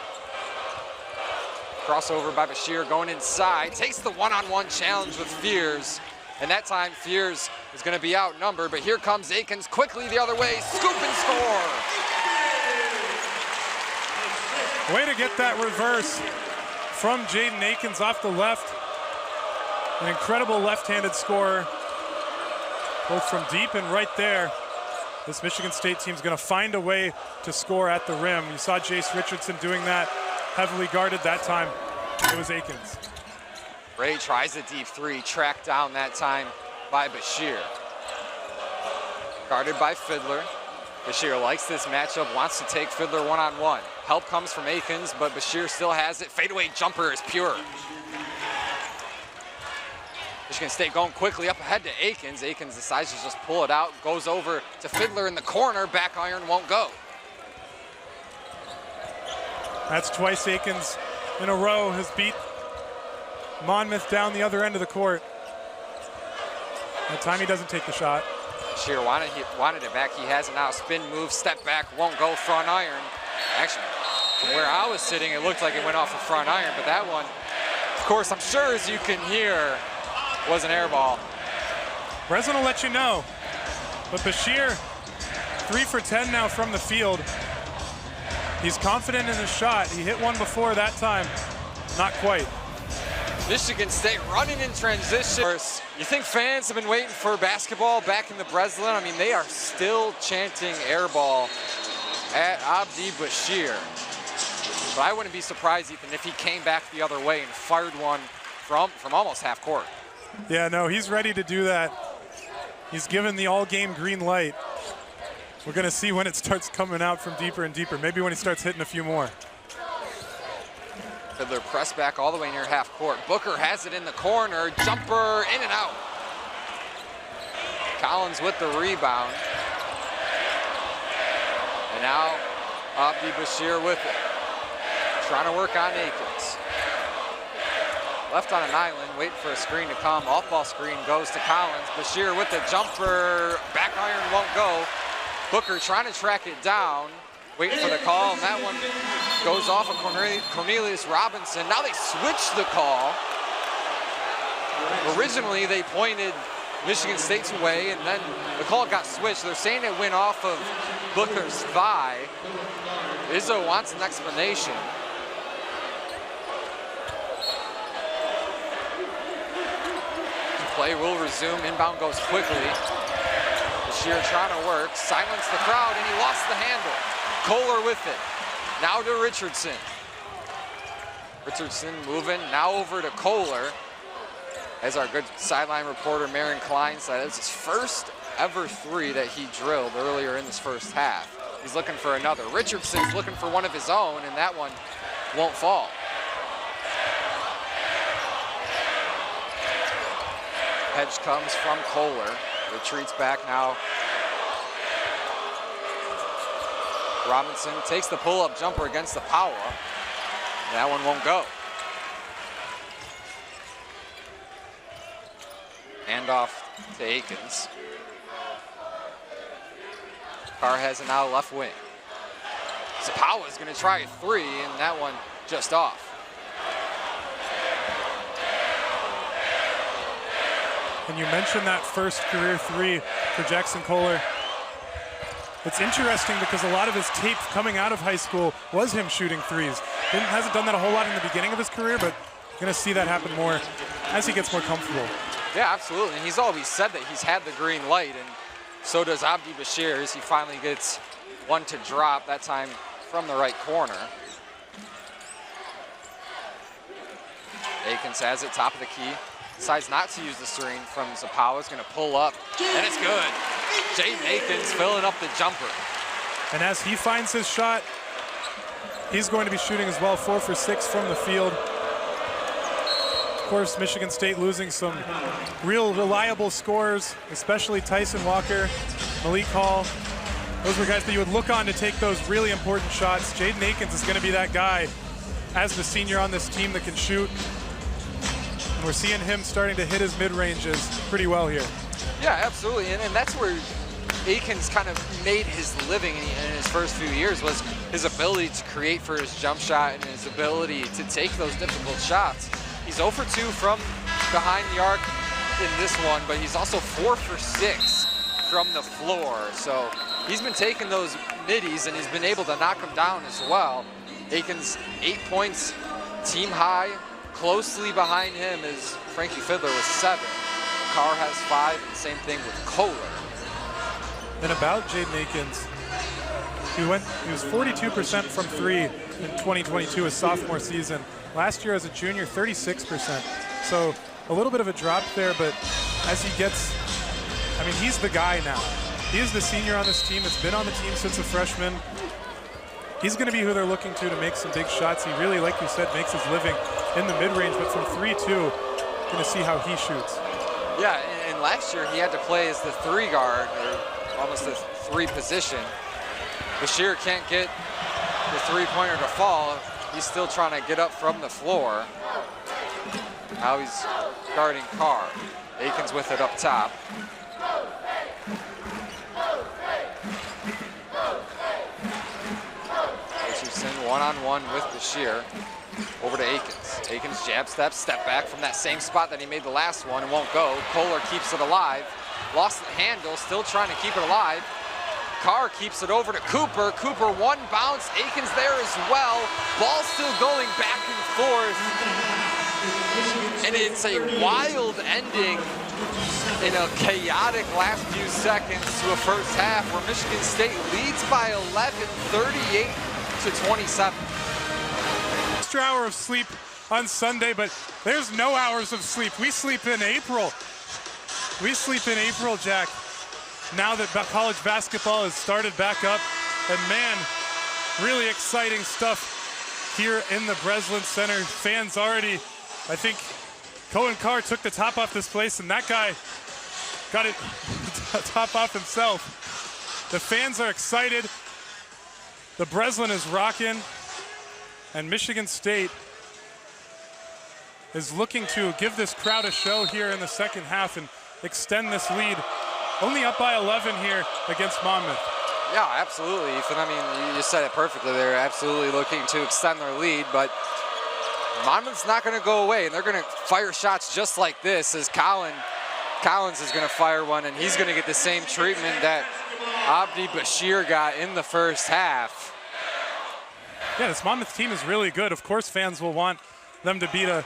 Crossover by Bashir going inside. Takes the one-on-one challenge with Fears. And that time Fears is going to be outnumbered. But here comes Akins quickly the other way. Scoop and score. Way to get that reverse from Jaden Akins off the left. An incredible left-handed scorer, both from deep and right there. This Michigan State team's going to find a way to score at the rim. You saw Jace Richardson doing that, heavily guarded that time. It was Akins. Ray tries a deep 3, tracked down that time by Bashir. Guarded by Fiddler. Bashir likes this matchup, wants to take Fiddler one-on-one. Help comes from Akins, but Bashir still has it. Fadeaway jumper is pure. Michigan State going quickly up ahead to Akins. Akins decides to just pull it out, goes over to Fiddler in the corner. Back iron won't go. That's twice Akins in a row has beat Monmouth down the other end of the court. That time he doesn't take the shot. Bashir wanted it back. He has it now. Spin move, step back, won't go, front iron. Actually, from where I was sitting, it looked like it went off the front iron, but that one, of course, I'm sure as you can hear, was an air ball. Breslin will let you know. But Bashir, 3 for 10 now from the field. He's confident in his shot. He hit one before that time. Not quite. Michigan State running in transition. You think fans have been waiting for basketball back in the Breslin? I mean, they are still chanting air ball at Abdi Bashir. But I wouldn't be surprised, Ethan, if he came back the other way and fired one from almost half court. Yeah, no, he's ready to do that. He's given the all-game green light. We're going to see when it starts coming out from deeper and deeper. Maybe when he starts hitting a few more. Fiddler press back all the way near half court. Booker has it in the corner. Jumper in and out. Collins with the rebound. And now Abdi Bashir with it. Trying to work on Akins. Left on an island, waiting for a screen to come. Off-ball screen goes to Collins. Bashir with the jumper. Back iron won't go. Booker trying to track it down. Waiting for the call, and that one goes off of Cornelius Robinson. Now they switch the call. Originally, they pointed Michigan State's way, and then the call got switched. They're saying it went off of Booker's thigh. Izzo wants an explanation. Play will resume. Inbound goes quickly. Bashir trying to work, silence the crowd, and he lost the handle. Kohler with it. Now to Richardson. Richardson moving now over to Kohler. As our good sideline reporter, Marin Klein, said, it's his first ever three that he drilled earlier in this first half. He's looking for another. Richardson's looking for one of his own, and that one won't fall. Hedge comes from Kohler, retreats back now. Robinson takes the pull-up jumper against the Power. That one won't go. Handoff to Akins. Carr has it now left wing. Zapawa is going to try a three, and that one just off. And you mentioned that first career three for Jackson Kohler. It's interesting because a lot of his tape coming out of high school was him shooting threes. Hasn't done that a whole lot in the beginning of his career, but going to see that happen more as he gets more comfortable. Yeah, absolutely. And he's always said that he's had the green light, and so does Abdi Bashir as he finally gets one to drop, that time from the right corner. Akins has it, top of the key. Decides not to use the screen from Zapawa. Is going to pull up, and it's good. Jaden Akins filling up the jumper. And as he finds his shot, he's going to be shooting as well, 4 for 6 from the field. Of course, Michigan State losing some real reliable scorers, especially Tyson Walker, Malik Hall. Those were guys that you would look on to take those really important shots. Jaden Akins is going to be that guy as the senior on this team that can shoot. And we're seeing him starting to hit his mid-ranges pretty well here. Yeah, absolutely, and that's where Akins kind of made his living in his first few years, was his ability to create for his jump shot and his ability to take those difficult shots. He's 0 for 2 from behind the arc in this one, but he's also 4 for 6 from the floor. So he's been taking those middies and he's been able to knock them down as well. Akins 8 points, team high. Closely behind him is Frankie Fiddler with 7. Carr has 5, and same thing with Kohler. And about Jaden Akins, he was 42% from 3 in 2022, his sophomore season. Last year as a junior, 36%. So a little bit of a drop there, but as he gets, I mean, he's the guy now. He is the senior on this team that's been on the team since a freshman. He's going to be who they're looking to make some big shots. He really, like you said, makes his living in the mid-range, but from 3-2, going to see how he shoots. Yeah, and last year he had to play as the 3 guard, or almost the 3 position. Bashir can't get the 3-pointer to fall. He's still trying to get up from the floor. Now he's guarding Carr. Akins with it up top. Richardson one-on-one with Bashir. Over to Akins. Akins jab step back from that same spot that he made the last one and won't go. Kohler keeps it alive. Lost the handle, still trying to keep it alive. Carr keeps it over to Cooper. Cooper one bounce, Akins there as well. Ball still going back and forth. And it's a wild ending in a chaotic last few seconds to a first half where Michigan State leads by 11, 38-27. Extra hour of sleep on Sunday, but there's no hours of sleep. We sleep in April. We sleep in April, Jack. Now that college basketball has started back up, and man, really exciting stuff here in the Breslin Center. Fans already, I think Cohen Carr took the top off this place, and that guy got it top off himself. The fans are excited. The Breslin is rocking, and Michigan State is looking to give this crowd a show here in the second half and extend this lead. Only up by 11 here against Monmouth. Yeah, absolutely, Ethan. I mean, you just said it perfectly. They're absolutely looking to extend their lead, but Monmouth's not going to go away, and they're going to fire shots just like this as Collins is going to fire one, and he's going to get the same treatment that Abdi Bashir got in the first half. Yeah, this Monmouth team is really good. Of course, fans will want them to beat a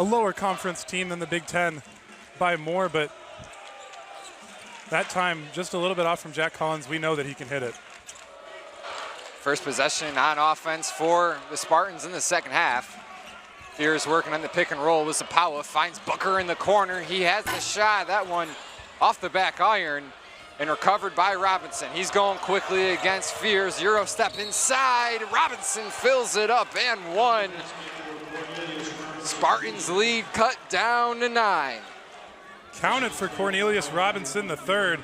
lower conference team than the Big Ten by more, but that time just a little bit off from Jack Collins. We know that he can hit it. First possession on offense for the Spartans in the second half. Fears working on the pick and roll with Zapawa, finds Booker in the corner. He has the shot, that one off the back iron and recovered by Robinson. He's going quickly against Fears. Euro step inside, Robinson fills it up and one. Spartans lead cut down to 9. Counted for Cornelius Robinson, the third.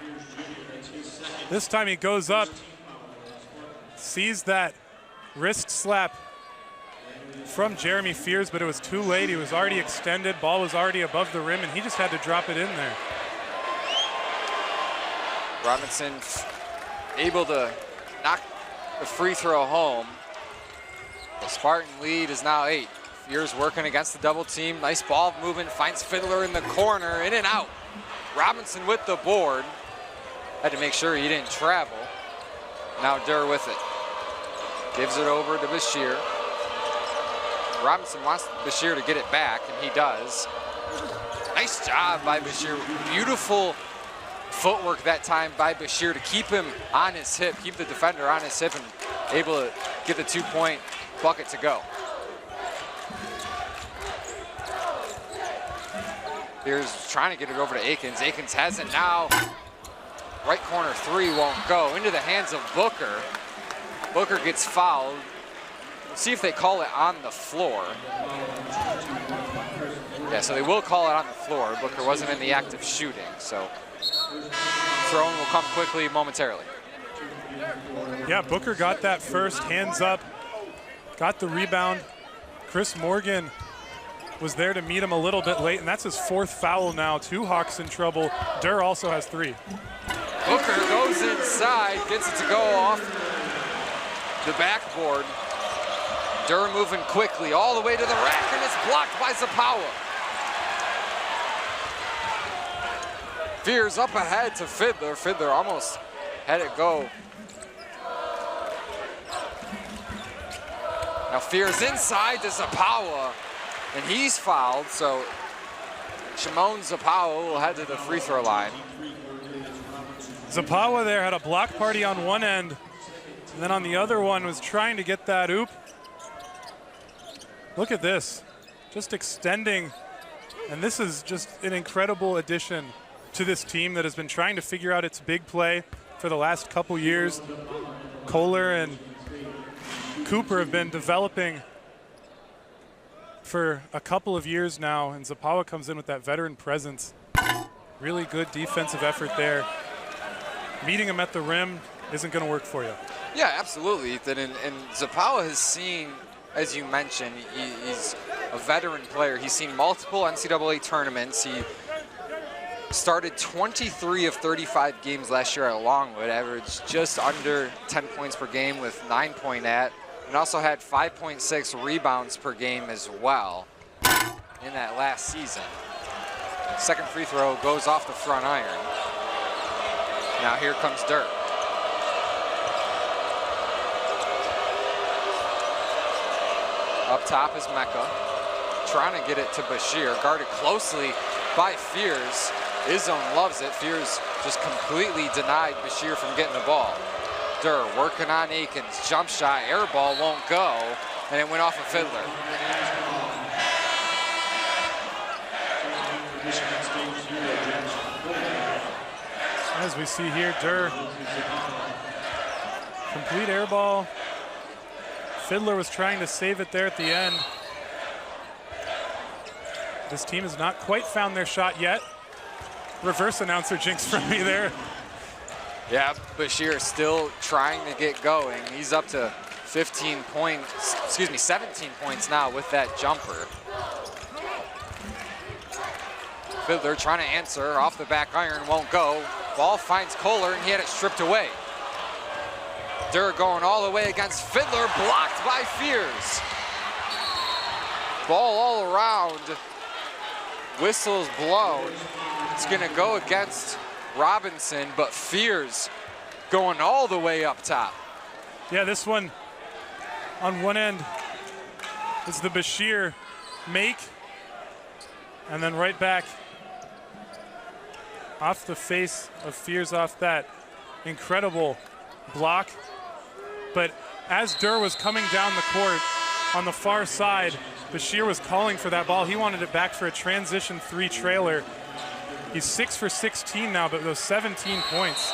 This time he goes up, sees that wrist slap from Jeremy Fears, but it was too late. He was already extended, ball was already above the rim, and he just had to drop it in there. Robinson able to knock the free throw home. The Spartan lead is now 8. Fears working against the double team. Nice ball movement, finds Fiddler in the corner, in and out. Robinson with the board. Had to make sure he didn't travel. Now Durr with it. Gives it over to Bashir. Robinson wants Bashir to get it back, and he does. Nice job by Bashir. Beautiful footwork that time by Bashir to keep him on his hip, keep the defender on his hip, and able to get the 2-point bucket to go. Here's trying to get it over to Akins. Akins has it now. Right corner three won't go. Into the hands of Booker. Booker gets fouled. We'll see if they call it on the floor. Yeah, so they will call it on the floor. Booker wasn't in the act of shooting, so throwing will come quickly momentarily. Yeah, Booker got that first, hands up, got the rebound. Chris Morgan was there to meet him a little bit late, and that's his 4th foul now. 2 Hawks in trouble. Durr also has 3. Booker goes inside, gets it to go off the backboard. Durr moving quickly all the way to the rack, and it's blocked by Zapawa. Fears up ahead to Fiddler. Fiddler almost had it go. Now Fears inside to Zapawa, and he's fouled, so Shimon Zapawa will head to the free throw line. Zapawa there had a block party on one end, and then on the other one was trying to get that oop. Look at this, just extending, and this is just an incredible addition to this team that has been trying to figure out its big play for the last couple years. Kohler and Cooper have been developing for a couple of years now, and Zapawa comes in with that veteran presence. Really good defensive effort there. Meeting him at the rim isn't going to work for you. Yeah, absolutely, Ethan. And Zapawa has seen, as you mentioned, he's a veteran player. He's seen multiple NCAA tournaments. He started 23 of 35 games last year at Longwood, averaged just under 10 points per game with 9-point at, and also had 5.6 rebounds per game as well in that last season. Second free throw goes off the front iron. Now here comes Durr. Up top is Mecca, trying to get it to Bashir, guarded closely by Fears. Izone loves it. Fears just completely denied Bashir from getting the ball. Durr working on Akins, jump shot, air ball won't go, and it went off of Fiddler. As we see here, Durr, complete air ball. Fiddler was trying to save it there at the end. This team has not quite found their shot yet. Reverse announcer jinx from me there. Yeah, Bashir still trying to get going. He's up to 17 points now with that jumper. Fiddler trying to answer, off the back iron, won't go. Ball finds Kohler, and he had it stripped away. Durr going all the way against Fiddler, blocked by Fears. Ball all around, whistles blown. It's gonna go against Robinson, but Fears going all the way up top. Yeah, this one on one end is the Bashir make, and then right back off the face of Fears off that incredible block. But as Durr was coming down the court on the far side, Bashir was calling for that ball. He wanted it back for a transition 3 trailer. He's 6 for 16 now, but those 17 points.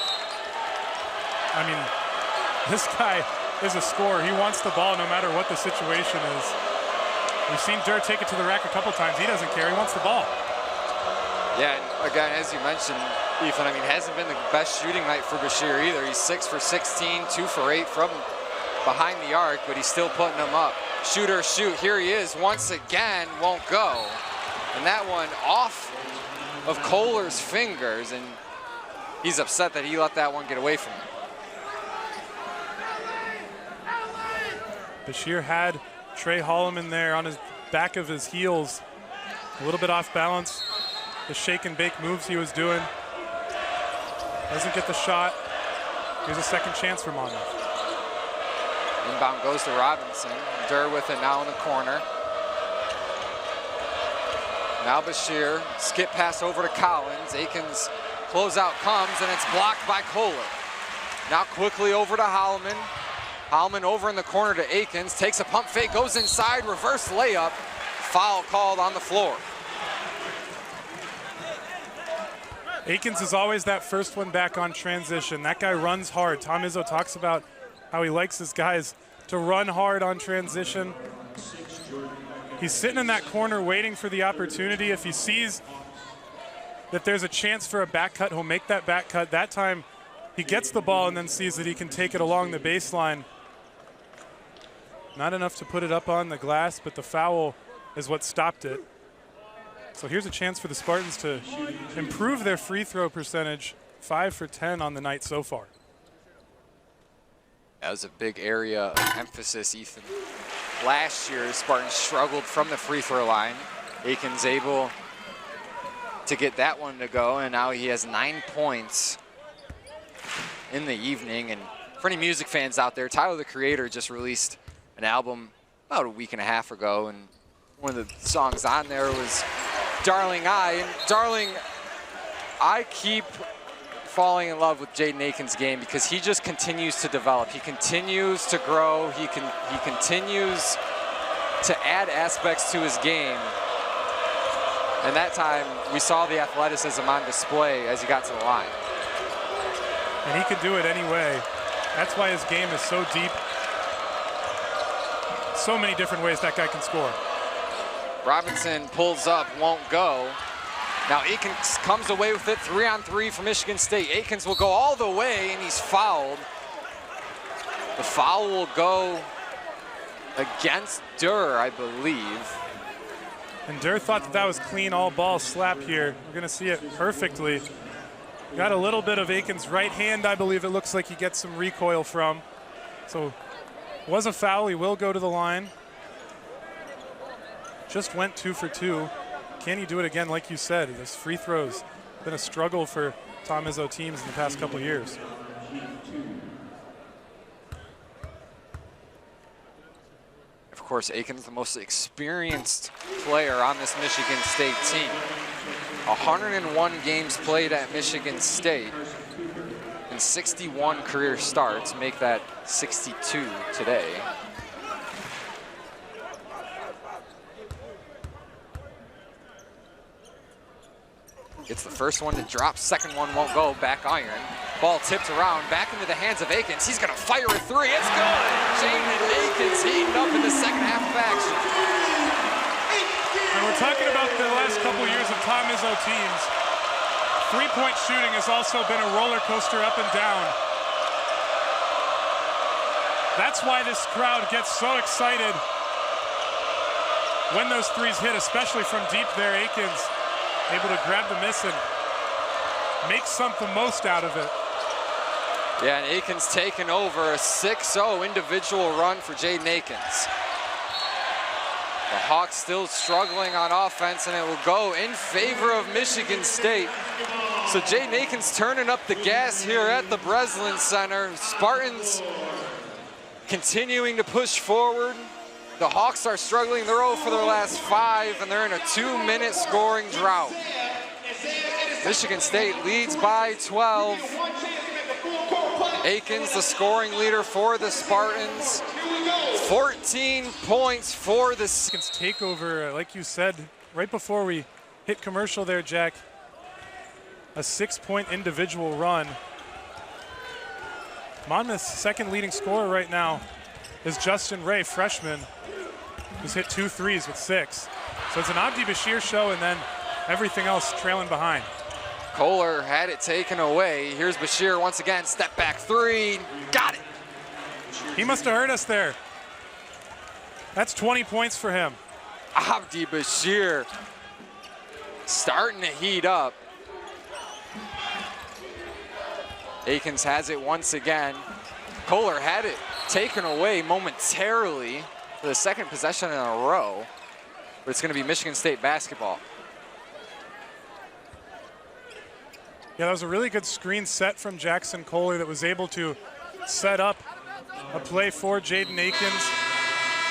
I mean, this guy is a scorer. He wants the ball no matter what the situation is. We've seen Durr take it to the rack a couple times. He doesn't care. He wants the ball. Yeah, and again, as you mentioned, Ethan, I mean, hasn't been the best shooting night for Bashir either. He's 6 for 16, 2 for 8 from behind the arc, but he's still putting them up. Shooter, shoot. Here he is once again, won't go. And that one off of Kohler's fingers, and he's upset that he let that one get away from him. Bashir had Trey Holloman there on his back of his heels, a little bit off balance. The shake and bake moves he was doing. Doesn't get the shot. Here's a second chance for Monmouth. Inbound goes to Robinson. Durr with it now in the corner. Now Bashir, skip pass over to Collins. Aikens closeout comes, and it's blocked by Kohler. Now quickly over to Holloman. Holloman over in the corner to Aikens. Takes a pump fake, goes inside, reverse layup. Foul called on the floor. Aikens is always that first one back on transition. That guy runs hard. Tom Izzo talks about how he likes his guys to run hard on transition. He's sitting in that corner waiting for the opportunity. If he sees that there's a chance for a back cut, he'll make that back cut. That time he gets the ball and then sees that he can take it along the baseline. Not enough to put it up on the glass, but the foul is what stopped it. So here's a chance for the Spartans to improve their free throw percentage. 5 for 10 on the night so far. That was a big area of emphasis, Ethan. Last year, Spartans struggled from the free throw line. Aikens able to get that one to go, and now he has 9 points in the evening. And for any music fans out there, Tyler, the Creator, just released an album about a week and a half ago, and one of the songs on there was Darling I. And Darling, I keep falling in love with Jaden Aikens' game because he just continues to develop. He continues to grow. He continues to add aspects to his game. And that time, we saw the athleticism on display as he got to the line. And he can do it anyway. That's why his game is so deep. So many different ways that guy can score. Robinson pulls up, won't go. Now Aikens comes away with it, 3-on-3 for Michigan State. Aikens will go all the way, and he's fouled. The foul will go against Durr, I believe. And Durr thought that was clean all ball slap here. We're gonna see it perfectly. Got a little bit of Aikens' right hand, I believe it looks like he gets some recoil from. So was a foul, he will go to the line. Just went 2 for 2. Can he do it again? Like you said, this free throws been a struggle for Tom Izzo teams in the past couple of years. Of course, Aikens, the most experienced player on this Michigan State team. 101 games played at Michigan State and 61 career starts, make that 62 today. Gets the first one to drop, second one won't go, back iron. Ball tipped around, back into the hands of Aikens. He's gonna fire a three, it's good! Jaden Aikens heating up in the second half of action. And we're talking about the last couple years of Tom Izzo teams. Three-point shooting has also been a roller coaster up and down. That's why this crowd gets so excited when those threes hit, especially from deep there. Aikens able to grab the miss and make something most out of it. Yeah, and Aikens taking over a 6-0 individual run for Jaden Aikens. The Hawks still struggling on offense, and it will go in favor of Michigan State. So Jaden Aikens turning up the gas here at the Breslin Center. Spartans continuing to push forward. The Hawks are struggling. They're 0 for their last 5, and they're in a 2-minute scoring drought. Michigan State leads by 12. Aikens, the scoring leader for the Spartans. 14 points for the takeover, like you said, right before we hit commercial there, Jack. A 6-point individual run. Monmouth's second leading scorer right now is Justin Ray, freshman, who's hit 2 threes with 6. So it's an Abdi Bashir show, and then everything else trailing behind. Kohler had it taken away. Here's Bashir once again, step back 3, got it. He must have heard us there. That's 20 points for him. Abdi Bashir starting to heat up. Aikens has it once again. Kohler had it taken away momentarily for the second possession in a row, but it's going to be Michigan State basketball. Yeah, that was a really good screen set from Jackson Kohler that was able to set up a play for Jaden Aikens.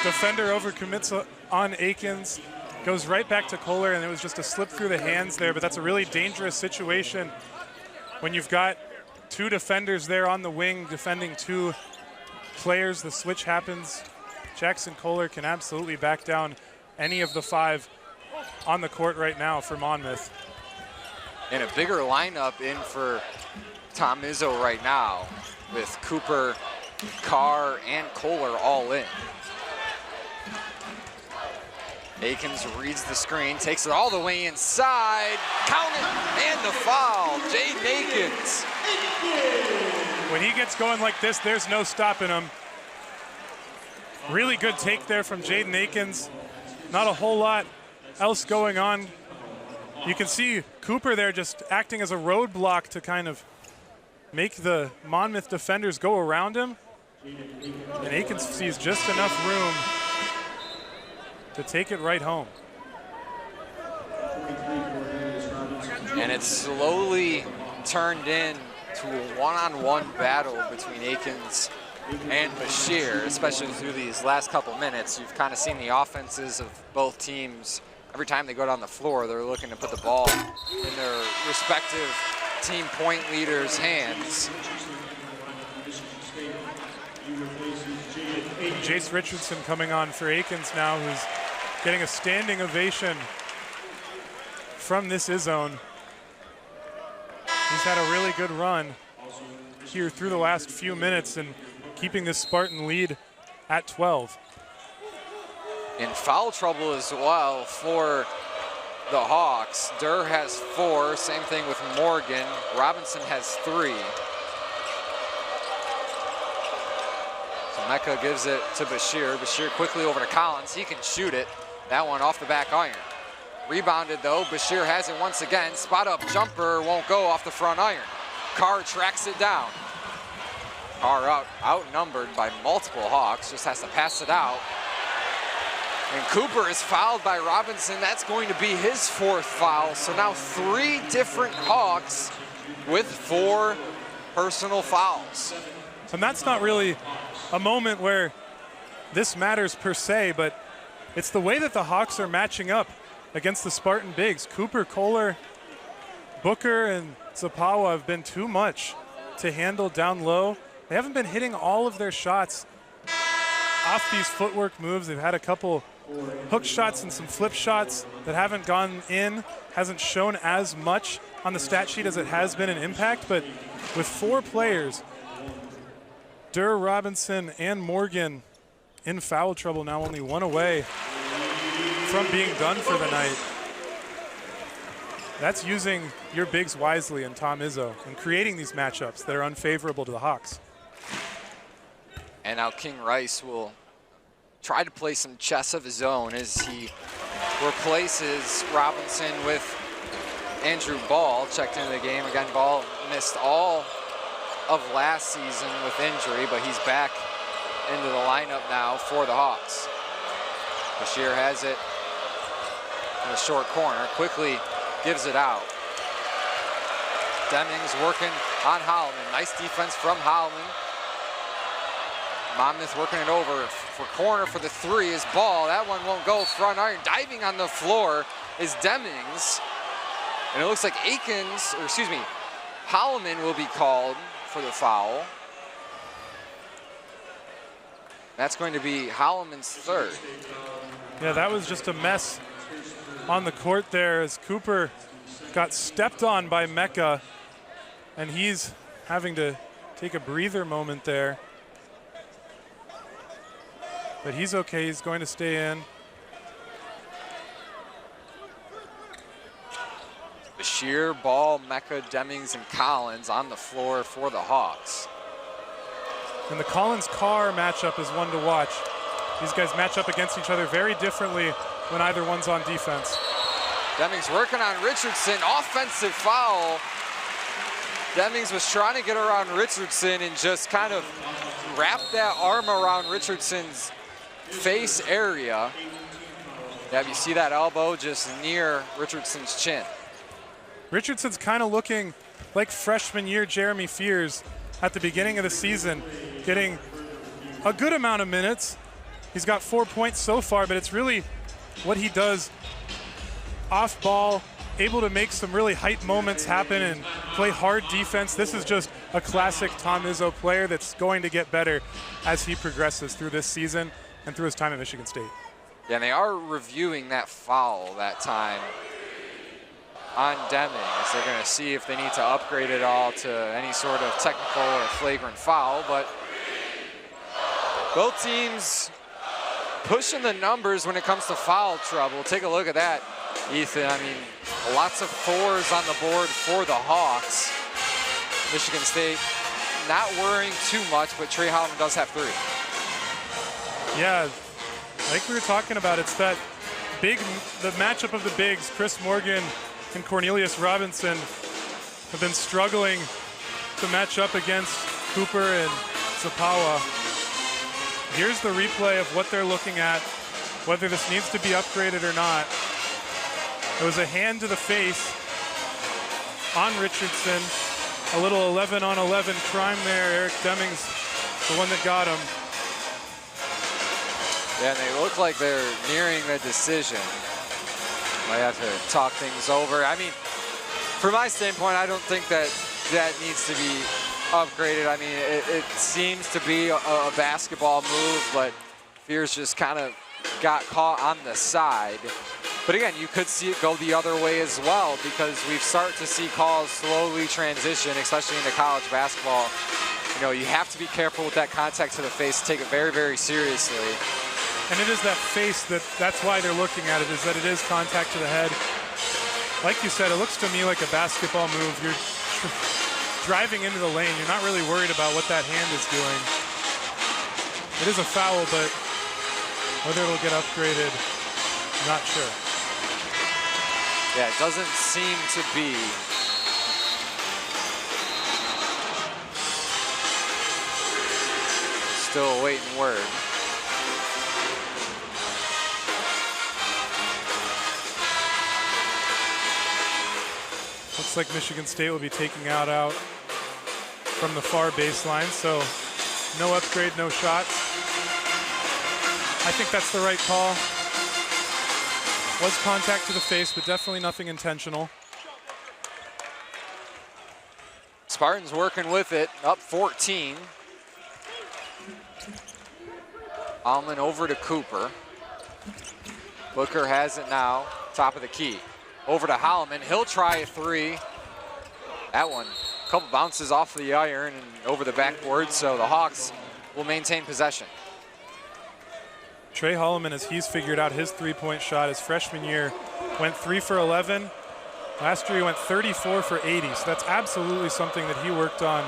Defender overcommits on Aikens, goes right back to Kohler, and it was just a slip through the hands there, but that's a really dangerous situation when you've got 2 defenders there on the wing defending 2 players. The switch happens. Jackson Kohler can absolutely back down any of the 5 on the court right now for Monmouth. And a bigger lineup in for Tom Izzo right now with Cooper, Carr, and Kohler all in. Aikens reads the screen, takes it all the way inside, count it, and the foul, Jaden Aikens. When he gets going like this, there's no stopping him. Really good take there from Jaden Aikens. Not a whole lot else going on. You can see Cooper there just acting as a roadblock to kind of make the Monmouth defenders go around him. And Aikens sees just enough room to take it right home. And it's slowly turned into a one-on-one battle between Aikens and Bashir, especially through these last couple minutes. You've kind of seen the offenses of both teams. Every time they go down the floor, they're looking to put the ball in their respective team point leaders' hands. Jace Richardson coming on for Aikens now, who's getting a standing ovation from this Izzone. He's had a really good run here through the last few minutes and keeping this Spartan lead at 12. In foul trouble as well for the Hawks. Durr has 4, same thing with Morgan. Robinson has 3. So Mecca gives it to Bashir. Bashir quickly over to Collins. He can shoot it. That one off the back iron. Rebounded though. Bashir has it once again. Spot up jumper won't go off the front iron. Carr tracks it down. Carr outnumbered by multiple Hawks. Just has to pass it out. And Cooper is fouled by Robinson. That's going to be his 4th foul. So now 3 different Hawks with 4 personal fouls. And that's not really a moment where this matters per se, but it's the way that the Hawks are matching up against the Spartan bigs. Cooper, Kohler, Booker, and Zapawa have been too much to handle down low. They haven't been hitting all of their shots off these footwork moves. They've had a couple hook shots and some flip shots that haven't gone in. Hasn't shown as much on the stat sheet as it has been in impact, but with 4 players, Durr, Robinson, and Morgan in foul trouble now, only 1 away from being done for the night. That's using your bigs wisely in Tom Izzo and creating these matchups that are unfavorable to the Hawks. And now King Rice will try to play some chess of his own as he replaces Robinson with Andrew Ball. Checked into the game. Again, Ball missed all of last season with injury, but he's back into the lineup now for the Hawks. Bashir has it in the short corner, quickly gives it out. Demings working on Holloman. Nice defense from Holloman. Monmouth working it over for corner for the 3 is Ball. That one won't go. Front iron. Diving on the floor is Demings. And it looks like Holloman will be called for the foul. That's going to be Holloman's third. Yeah, that was just a mess on the court there as Cooper got stepped on by Mecca, and he's having to take a breather moment there. But he's okay, he's going to stay in. Bashir, Ball, Mecca, Demings, and Collins on the floor for the Hawks. And the Collins-Carr matchup is one to watch. These guys match up against each other very differently when either one's on defense. Demings working on Richardson, offensive foul. Demings was trying to get around Richardson and just kind of wrap that arm around Richardson's face area. Yeah, you see that elbow just near Richardson's chin. Richardson's kind of looking like freshman year Jeremy Fears at the beginning of the season, getting a good amount of minutes. He's got 4 points so far, but it's really what he does off ball, able to make some really hype moments happen and play hard defense. This is just a classic Tom Izzo player that's going to get better as he progresses through this season and through his time at Michigan State. Yeah, and they are reviewing that foul that time on Demings. They're going to see if they need to upgrade it all to any sort of technical or flagrant foul, but both teams pushing the numbers when it comes to foul trouble. Take a look at that, Ethan. I mean, lots of fours on the board for the Hawks. Michigan State not worrying too much, but Trey Holloman does have three. Yeah, like we were talking about, it's that the matchup of the bigs. Chris Morgan and Cornelius Robinson have been struggling to match up against Cooper and Zapawa. Here's the replay of what they're looking at, whether this needs to be upgraded or not. It was a hand to the face on Richardson. A little 11-on-11 crime there. Eric Demings, the one that got him. Yeah, and they look like they're nearing the decision. Might have to talk things over. I mean, from my standpoint, I don't think that needs to be upgraded. I mean, it seems to be a basketball move, but Fears just kind of got caught on the side. But again, you could see it go the other way as well, because we've started to see calls slowly transition, especially into college basketball. You know, you have to be careful with that contact to the face, take it very, very seriously. And it is that face that's why they're looking at it, is that it is contact to the head. Like you said, it looks to me like a basketball move. You're driving into the lane. You're not really worried about what that hand is doing. It is a foul, but whether it'll get upgraded, not sure. Yeah, it doesn't seem to be. Still awaiting word. Looks like Michigan State will be taking out from the far baseline, so no upgrade, no shots. I think that's the right call. Was contact to the face, but definitely nothing intentional. Spartans working with it, up 14. Allman over to Cooper. Booker has it now, top of the key. Over to Holloman, he'll try a three. That one, a couple bounces off the iron and over the backboard, so the Hawks will maintain possession. Trey Holloman, as he's figured out his three-point shot his freshman year, went 3 for 11. Last year he went 34 for 80, so that's absolutely something that he worked on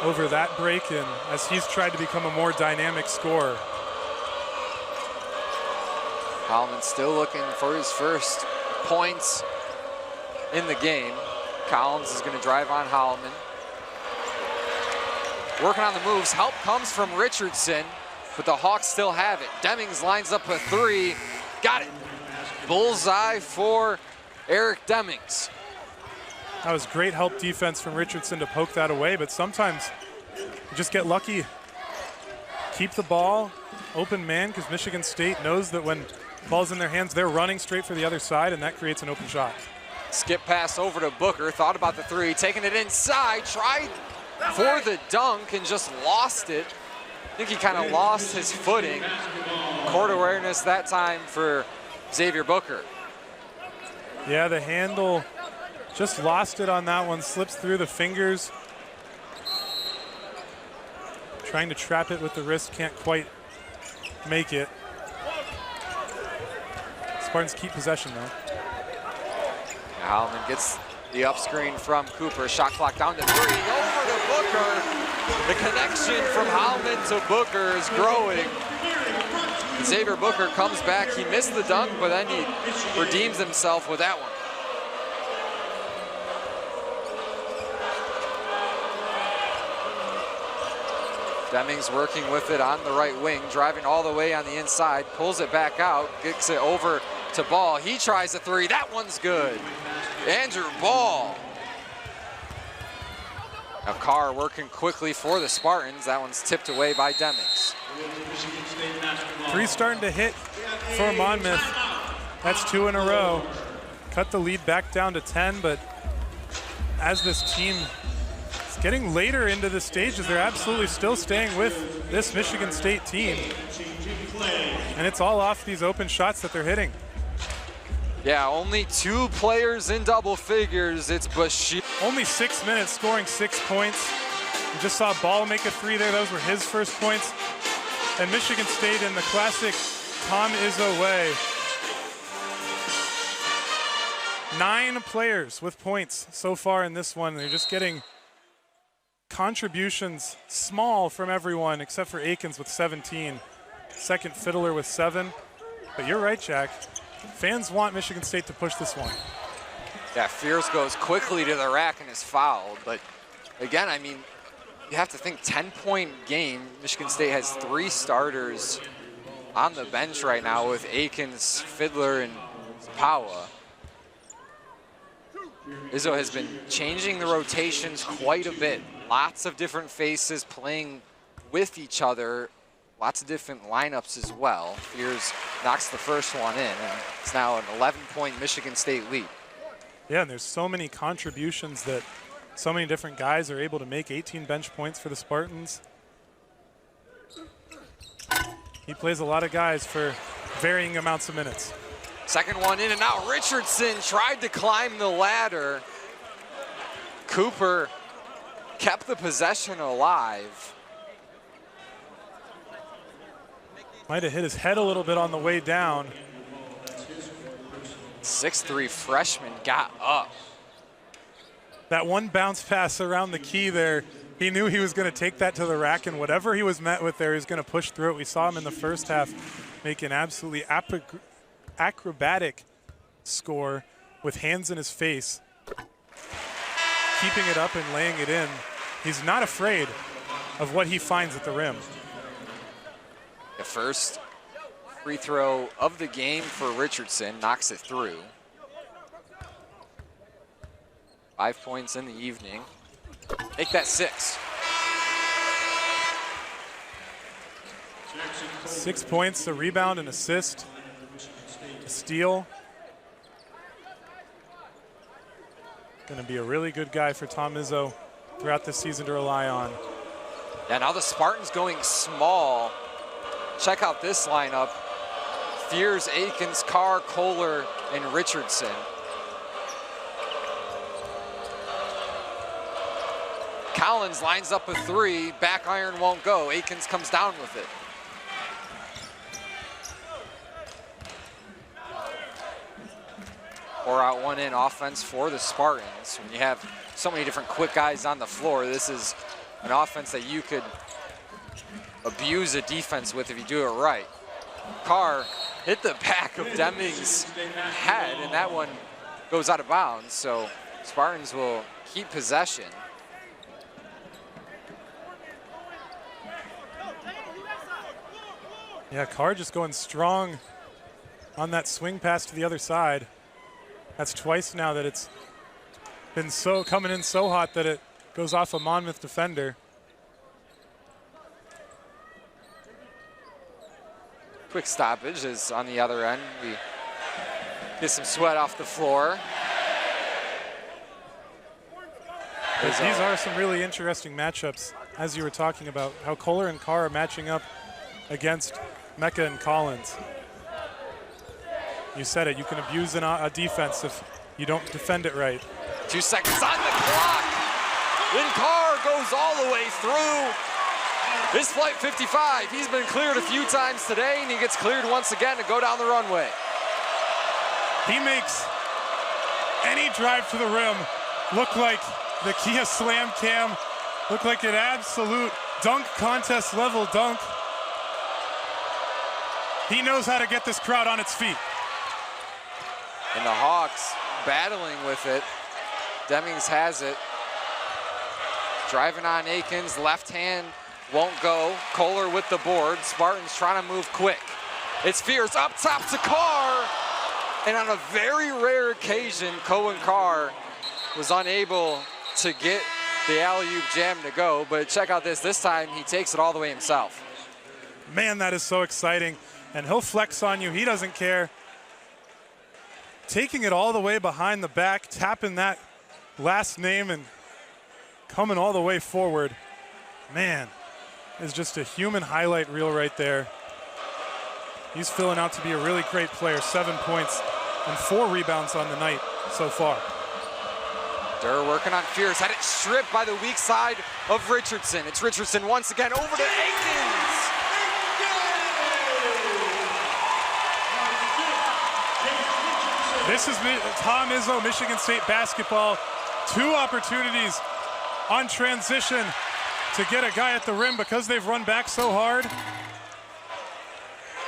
over that break, and as he's tried to become a more dynamic scorer. Holloman still looking for his first points in the game. Collins is going to drive on Holloman. Working on the moves. Help comes from Richardson, but the Hawks still have it. Demings lines up a three. Got it. Bullseye for Eric Demings. That was great help defense from Richardson to poke that away, but sometimes you just get lucky. Keep the ball, open man, because Michigan State knows that when the ball's in their hands, they're running straight for the other side, and that creates an open shot. Skip pass over to Booker, thought about the three, taking it inside, tried for the dunk and just lost it. I think he kind of lost his footing. Court awareness that time for Xavier Booker. Yeah, the handle just lost it on that one, slips through the fingers. Trying to trap it with the wrist, can't quite make it. Spartans keep possession though. Hallman gets the up screen from Cooper. Shot clock down to 3. Over to Booker. The connection from Hallman to Booker is growing. Xavier Booker comes back. He missed the dunk, but then he redeems himself with that one. Deming's working with it on the right wing, driving all the way on the inside, pulls it back out, gets it over to Ball. He tries a 3. That one's good. Andrew Ball. Now Carr working quickly for the Spartans. That one's tipped away by Demings. 3 starting to hit for Monmouth. That's 2 in a row. Cut the lead back down to 10, but as this team is getting later into the stages, they're absolutely still staying with this Michigan State team. And it's all off these open shots that they're hitting. Yeah, only 2 players in double figures. It's Bashir. Only 6 minutes, scoring 6 points. You just saw Ball make a 3 there. Those were his first points. And Michigan State in the classic Tom Izzo way. 9 players with points so far in this one. They're just getting contributions small from everyone except for Akins with 17. Second fiddler with 7. But you're right, Jack. Fans want Michigan State to push this one. Yeah, Fears goes quickly to the rack and is fouled. But again, I mean, you have to think 10-point game. Michigan State has 3 starters on the bench right now with Akins, Fiddler, and Zapawa. Izzo has been changing the rotations quite a bit. Lots of different faces playing with each other. Lots of different lineups as well. Fears knocks the first one in, and it's now an 11-point Michigan State lead. Yeah, and there's so many contributions that so many different guys are able to make. 18 bench points for the Spartans. He plays a lot of guys for varying amounts of minutes. Second one in, and now Richardson tried to climb the ladder. Cooper kept the possession alive. Might have hit his head a little bit on the way down. 6'3" freshman got up. That one bounce pass around the key there, he knew he was going to take that to the rack, and whatever he was met with there, he was going to push through it. We saw him in the first half make an absolutely acrobatic score with hands in his face, keeping it up and laying it in. He's not afraid of what he finds at the rim. The first free throw of the game for Richardson, knocks it through. 5 points in the evening. Make that 6. 6 points, a rebound, an assist, a steal. Going to be a really good guy for Tom Izzo throughout this season to rely on. Yeah, now the Spartans going small. Check out this lineup. Fears, Akins, Carr, Kohler, and Richardson. Collins lines up a 3, back iron won't go. Akins comes down with it. Pour out one in offense for the Spartans. When you have so many different quick guys on the floor, this is an offense that you could abuse a defense with if you do it right. Carr hit the back of Deming's head, and that one goes out of bounds, so Spartans will keep possession. Yeah, Carr just going strong on that swing pass to the other side. That's twice now that it's been so coming in so hot that it goes off a Monmouth defender. Quick stoppage is on the other end. We get some sweat off the floor. But these are some really interesting matchups, as you were talking about, how Kohler and Carr are matching up against Mecca and Collins. You said it, you can abuse a defense if you don't defend it right. 2 seconds on the clock. Then Carr goes all the way through. This flight 55, he's been cleared a few times today, and he gets cleared once again to go down the runway. He makes any drive to the rim look like the Kia Slam Cam, look like an absolute dunk contest level dunk. He knows how to get this crowd on its feet. And the Hawks battling with it. Demings has it. Driving on Akins, left hand won't go. Kohler with the board. Spartans trying to move quick. It's Fierce up top to Carr. And on a very rare occasion, Cohen Carr was unable to get the alley-oop jam to go. But check out this. This time he takes it all the way himself. Man, that is so exciting. And he'll flex on you. He doesn't care. Taking it all the way behind the back, tapping that last name and coming all the way forward. Man, is just a human highlight reel right there. He's filling out to be a really great player. 7 points and 4 rebounds on the night so far. Durr working on Fierce, had it stripped by the weak side of Richardson. It's Richardson once again over to Akins. This is Tom Izzo, Michigan State basketball. 2 opportunities on transition to get a guy at the rim because they've run back so hard.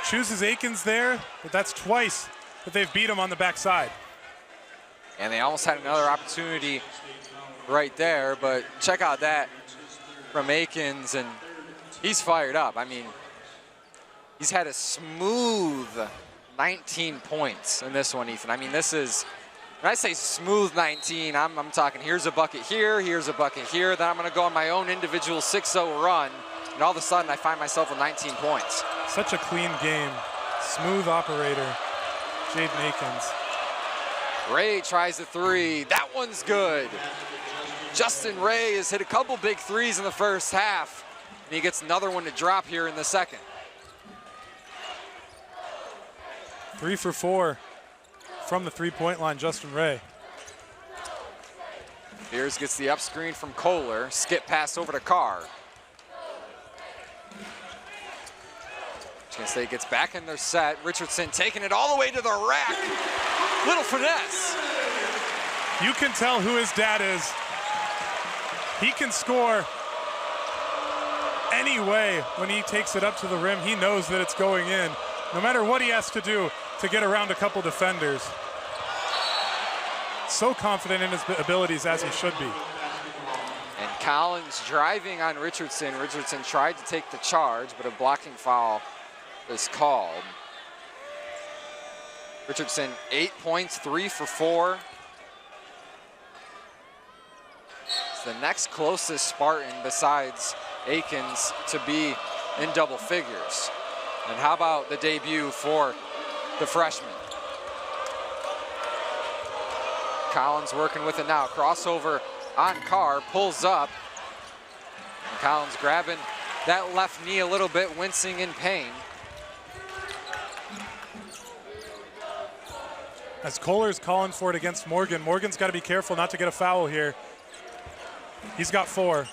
Chooses Akins there, but that's twice that they've beat him on the backside. And they almost had another opportunity right there, but check out that from Akins, and he's fired up. I mean, he's had a smooth 19 points in this one, Ethan. I mean, this is, when I say smooth 19, I'm talking here's a bucket here, here's a bucket here, then I'm gonna go on my own individual 6-0 run, and all of a sudden I find myself with 19 points. Such a clean game, smooth operator, Jaden Akins. Ray tries the 3, that one's good. Justin Ray has hit a couple big threes in the first half, and he gets another one to drop here in the second. 3 for 4 from the three-point line, Justin Ray. Fierce gets the up screen from Kohler. Skip pass over to Carr. Michigan State gets back in their set. Richardson taking it all the way to the rack. Little finesse. You can tell who his dad is. He can score any way when he takes it up to the rim. He knows that it's going in, no matter what he has to do to get around a couple defenders. So confident in his abilities, as he should be. And Collins driving on Richardson. Richardson tried to take the charge, but a blocking foul is called. Richardson, 8 points, 3 for 4. It's the next closest Spartan besides Akins to be in double figures. And how about the debut for the freshman? Collins working with it now. Crossover on Carr, pulls up. And Collins grabbing that left knee a little bit, wincing in pain. As Kohler's calling for it against Morgan, Morgan's got to be careful not to get a foul here. He's got 4.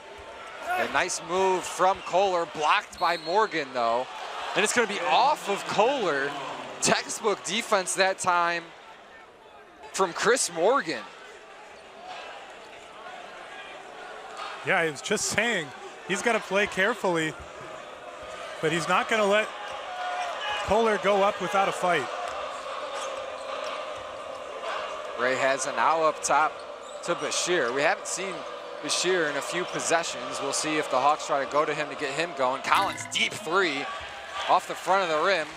A nice move from Kohler, blocked by Morgan though. And it's going to be off of Kohler. Textbook defense that time from Chris Morgan. Yeah, I was just saying, he's got to play carefully, but he's not going to let Kohler go up without a fight. Ray has it now up top to Bashir. We haven't seen Bashir in a few possessions. We'll see if the Hawks try to go to him to get him going. Collins, deep 3 off the front of the rim.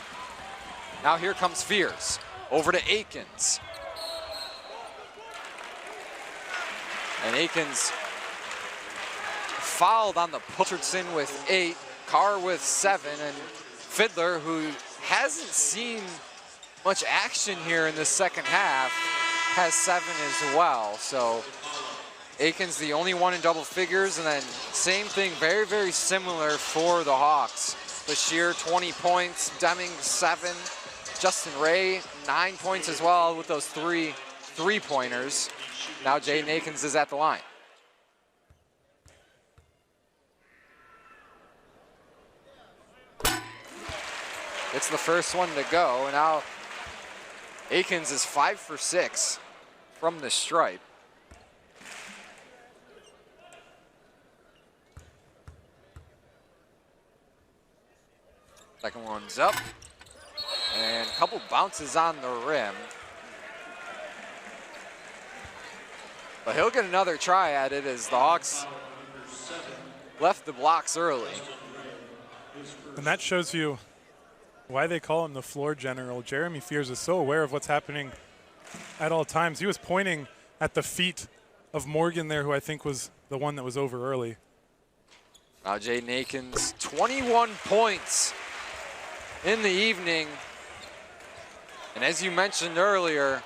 Now here comes Fierce, over to Akins. And Akins fouled on the Richardson with 8, Carr with 7, and Fiddler, who hasn't seen much action here in the second half, has 7 as well. So Aikens the only one in double figures, and then same thing, very, very similar for the Hawks. Bashir, 20 points, Deming, 7. Justin Ray, 9 points as well with those three-pointers. Now Jaden Aikens is at the line. It's the first one to go, and now Aikens is 5 for 6 from the stripe. Second one's up, and a couple bounces on the rim. But he'll get another try at it as the Hawks left the blocks early. And that shows you why they call him the floor general. Jeremy Fears is so aware of what's happening at all times. He was pointing at the feet of Morgan there, who I think was the one that was over early. Now Jaden Aikens, 21 points in the evening. And as you mentioned earlier,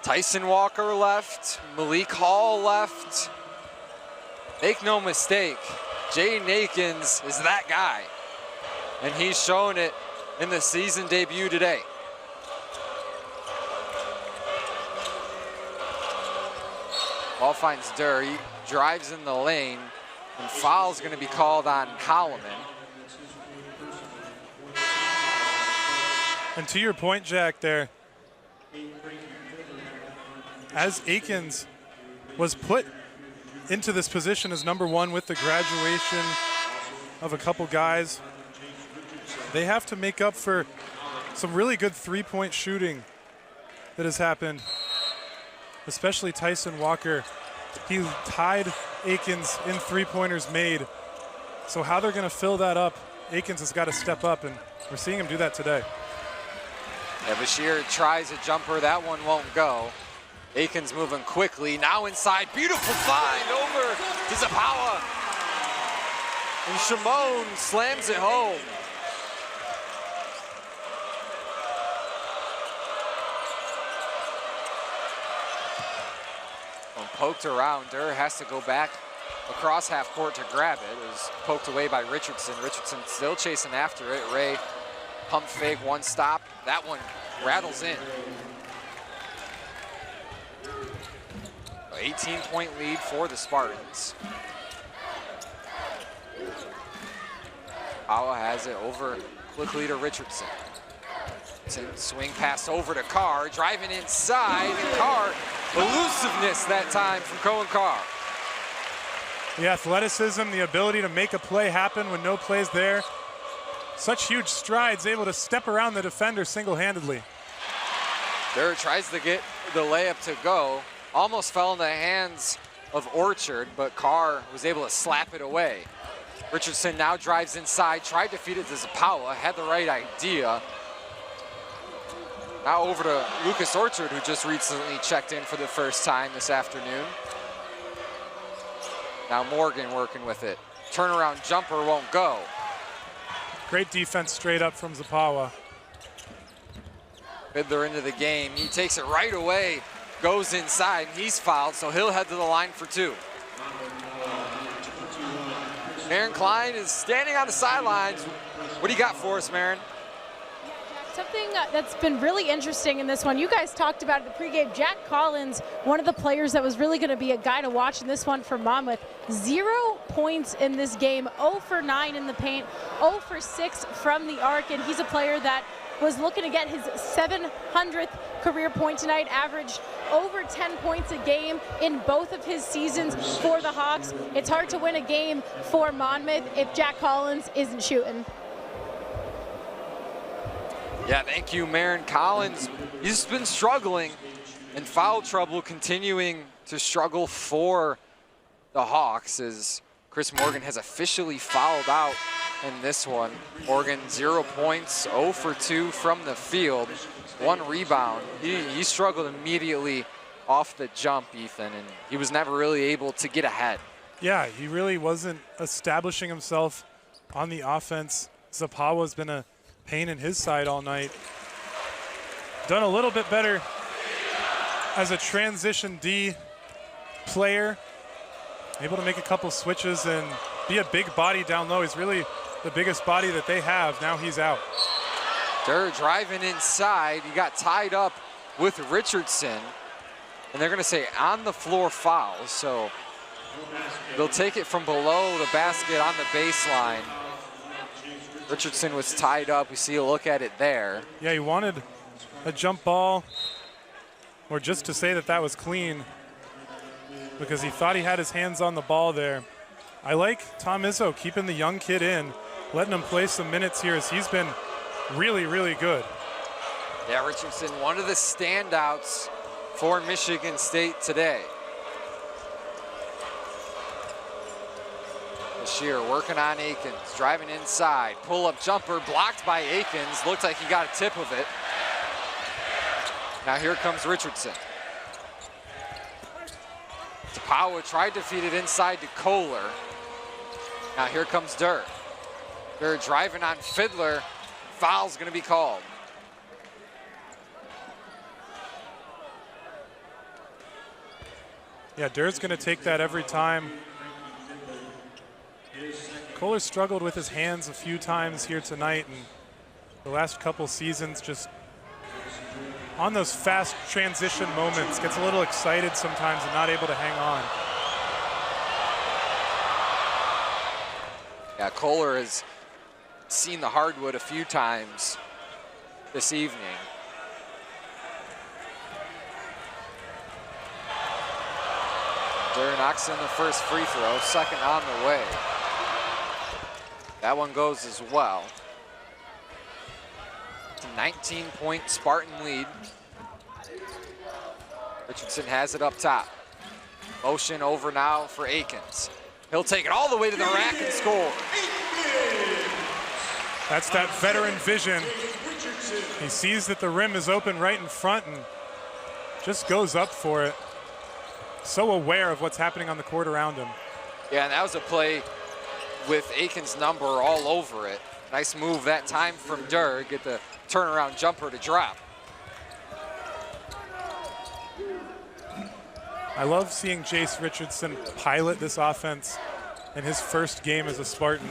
Tyson Walker left, Malik Hall left. Make no mistake, Jaden Aikens is that guy. And he's shown it in the season debut today. Ball finds Durr, he drives in the lane, and foul's gonna be called on Koloman. And to your point, Jack, there, as Aikens was put into this position as number 1 with the graduation of a couple guys, they have to make up for some really good three-point shooting that has happened, especially Tyson Walker. He tied Aikens in three-pointers made. So how they're going to fill that up, Aikens has got to step up, and we're seeing him do that today. Yeah, Bashir tries a jumper, that one won't go. Aikens moving quickly, now inside, beautiful find over to Zapawa. And Shimon slams it home. When poked around, Durr has to go back across half court to grab it. It was poked away by Richardson. Richardson still chasing after it. Ray pump fake, one stop. That one rattles in. 18-point lead for the Spartans. Powell has it over quickly to Richardson. Swing pass over to Carr, driving inside, and Carr, elusiveness that time from Cohen Carr. The athleticism, the ability to make a play happen when no play's there. Such huge strides, able to step around the defender single-handedly. Durr tries to get the layup to go. Almost fell in the hands of Orchard, but Carr was able to slap it away. Richardson now drives inside, tried to feed it to Zapawa, had the right idea. Now over to Lucas Orchard, who just recently checked in for the first time this afternoon. Now Morgan working with it. Turnaround jumper won't go. Great defense straight up from Zapawa. Fiddler into the game. He takes it right away, goes inside, and he's fouled, so he'll head to the line for 2. Marin Klein is standing on the sidelines. What do you got for us, Marin? Something that's been really interesting in this one, you guys talked about it at the pregame, Jack Collins, one of the players that was really going to be a guy to watch in this one for Monmouth. 0 points in this game, 0 for 9 in the paint, 0 for 6 from the arc, and he's a player that was looking to get his 700th career point tonight, averaged over 10 points a game in both of his seasons for the Hawks. It's hard to win a game for Monmouth if Jack Collins isn't shooting. Yeah, thank you, Marin Collins. He's been struggling, and foul trouble continuing to struggle for the Hawks as Chris Morgan has officially fouled out in this one. Morgan 0 points, 0 for 2 from the field, 1 rebound. He struggled immediately off the jump, Ethan, and he was never really able to get ahead. Yeah, he really wasn't establishing himself on the offense. Zapawa's been a pain in his side all night. Done a little bit better as a transition D player, able to make a couple switches and be a big body down low. He's really the biggest body that they have. Now he's out. Durr driving inside. He got tied up with Richardson. And they're going to say on the floor foul. So they'll take it from below the basket on the baseline. Richardson was tied up. We see a look at it there. Yeah, he wanted a jump ball, or just to say that that was clean, because he thought he had his hands on the ball there. I like Tom Izzo keeping the young kid in, letting him play some minutes here, as he's been really, really good. Yeah, Richardson, one of the standouts for Michigan State today. Bashir working on Akins, driving inside, pull-up jumper blocked by Akins. Looked like he got a tip of it. Now here comes Richardson. Tapawa tried to feed it inside to Kohler. Now here comes Durr. Durr driving on Fiddler. Foul's gonna be called. Yeah, Durr's gonna take that every time. Kohler struggled with his hands a few times here tonight, and the last couple seasons, just on those fast transition moments, gets a little excited sometimes and not able to hang on. Yeah, Kohler has seen the hardwood a few times this evening. Durr knocks in the first free throw, second on the way. That one goes as well. It's a 19-point Spartan lead. Richardson has it up top. Motion over now for Akins. He'll take it all the way to the rack and score. That's that veteran vision. He sees that the rim is open right in front and just goes up for it. So aware of what's happening on the court around him. Yeah, and that was a play with Akins' number all over it. Nice move that time from Durr. Get the turnaround jumper to drop. I love seeing Jace Richardson pilot this offense in his first game as a Spartan.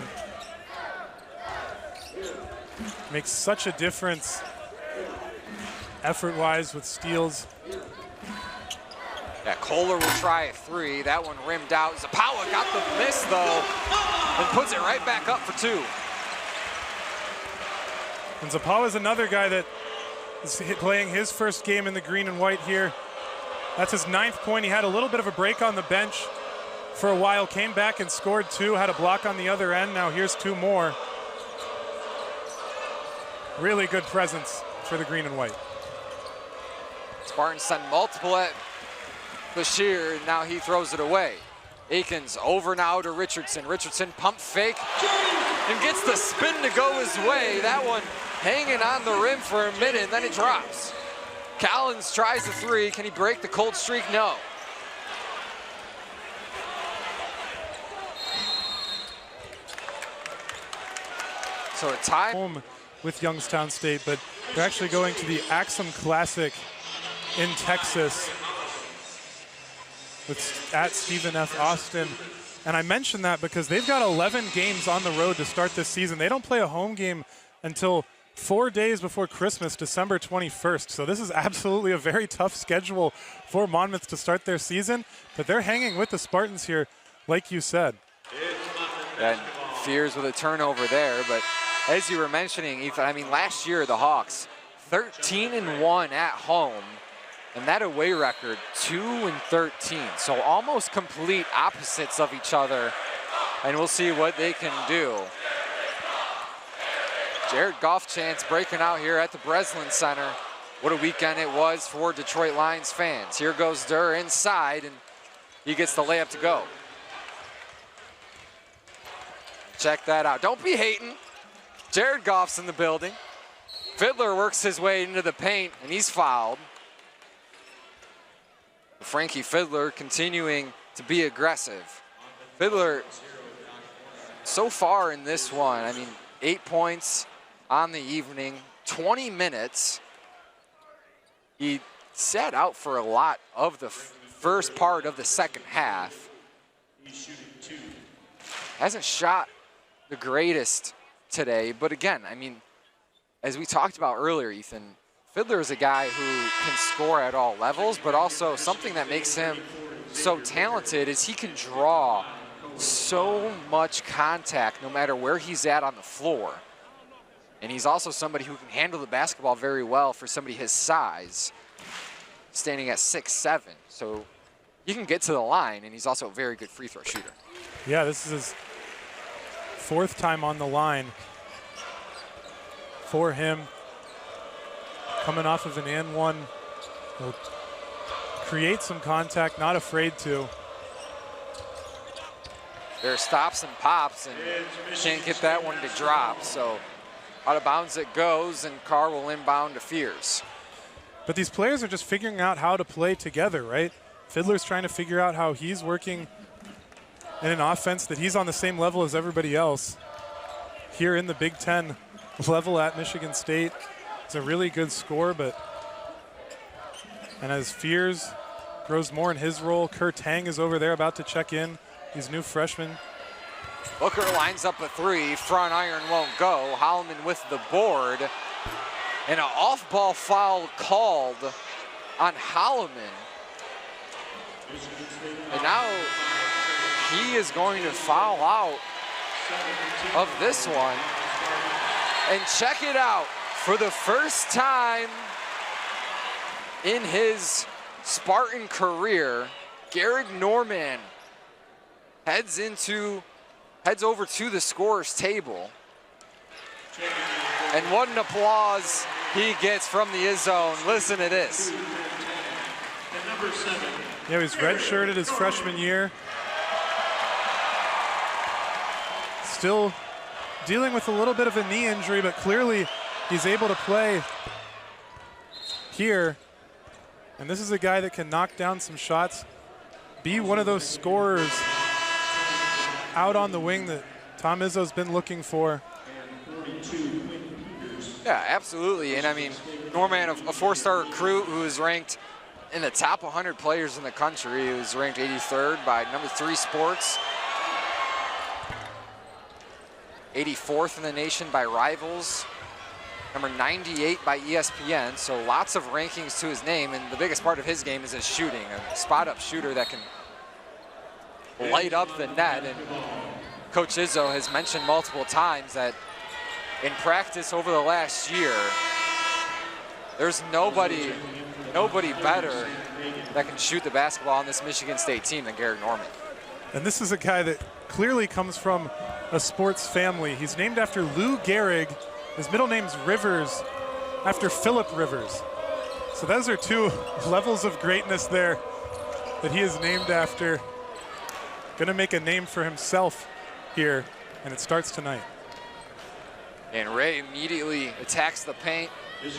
Makes such a difference effort-wise with steals. Yeah, Kohler will try a three. That one rimmed out. Zapawa got the miss, though, and puts it right back up for two. And Zapawa is another guy that is playing his first game in the green and white here. That's his 9th point. He had a little bit of a break on the bench for a while, came back and scored 2, had a block on the other end. Now here's 2 more. Really good presence for the green and white. Spartans sent multiple at Bashir, and now he throws it away. Akins over now to Richardson. Richardson pump fake and gets the spin to go his way. That one hanging on the rim for a minute, and then it drops. Collins tries the three. Can he break the cold streak? No. So a tie. Home with Youngstown State, but they're actually going to the Axum Classic in Texas at Stephen F. Austin. And I mention that because they've got 11 games on the road to start this season. They don't play a home game until 4 days before Christmas, December 21st. So this is absolutely a very tough schedule for Monmouth to start their season, but they're hanging with the Spartans here, like you said. And fears with a turnover there, but as you were mentioning, Ethan, I mean, last year the Hawks 13-1 at home, and that away record 2-13. So almost complete opposites of each other, and we'll see what they can do. Jared Goffchance breaking out here at the Breslin Center. What a weekend it was for Detroit Lions fans. Here goes Durr inside, and he gets the layup to go. Check that out. Don't be hating. Jared Goff's in the building. Fiddler works his way into the paint, and he's fouled. Frankie Fiddler continuing to be aggressive. Fiddler, so far in this one, I mean, 8 points on the evening, 20 minutes. He sat out for a lot of the first part of the second half. Hasn't shot the greatest today, but again, I mean, as we talked about earlier, Ethan, Fiddler is a guy who can score at all levels, but also something that makes him so talented is he can draw so much contact no matter where he's at on the floor. And he's also somebody who can handle the basketball very well for somebody his size, standing at 6'7". So he can get to the line, and he's also a very good free throw shooter. Yeah, this is his 4th time on the line for him. Coming off of an and one, he'll create some contact, not afraid to. There are stops and pops, and can't get that one to drop. So out of bounds it goes, and Carr will inbound to Fears. But these players are just figuring out how to play together, right? Fiddler's trying to figure out how he's working in an offense that he's on the same level as everybody else. Here in the Big Ten level at Michigan State. It's a really good score, and as Fears grows more in his role, Kurt Tang is over there about to check in. He's new freshman. Booker lines up a 3, front iron won't go. Holloman with the board. And an off-ball foul called on Holloman. And now he is going to foul out of this one. And check it out. For the first time in his Spartan career, Garrett Norman heads over to the scorer's table. And what an applause he gets from the Izzone. Listen to this. Yeah, he's redshirted his freshman year. Still dealing with a little bit of a knee injury, but clearly he's able to play here. And this is a guy that can knock down some shots, be one of those scorers out on the wing that Tom Izzo's been looking for. Yeah, absolutely. And I mean, Norman, a four-star recruit who is ranked in the top 100 players in the country. He was ranked 83rd by number 3 Sports. 84th in the nation by Rivals. Number 98 by ESPN. So lots of rankings to his name. And the biggest part of his game is his shooting. A spot-up shooter that can light up the net. And Coach Izzo has mentioned multiple times that in practice over the last year, there's nobody better that can shoot the basketball on this Michigan State team than Garrett Norman. And this is a guy that clearly comes from a sports family. He's named after Lou Gehrig. His middle name's Rivers, after Philip Rivers. So those are 2 levels of greatness there that he is named after. Gonna make a name for himself here, and it starts tonight. And Ray immediately attacks the paint.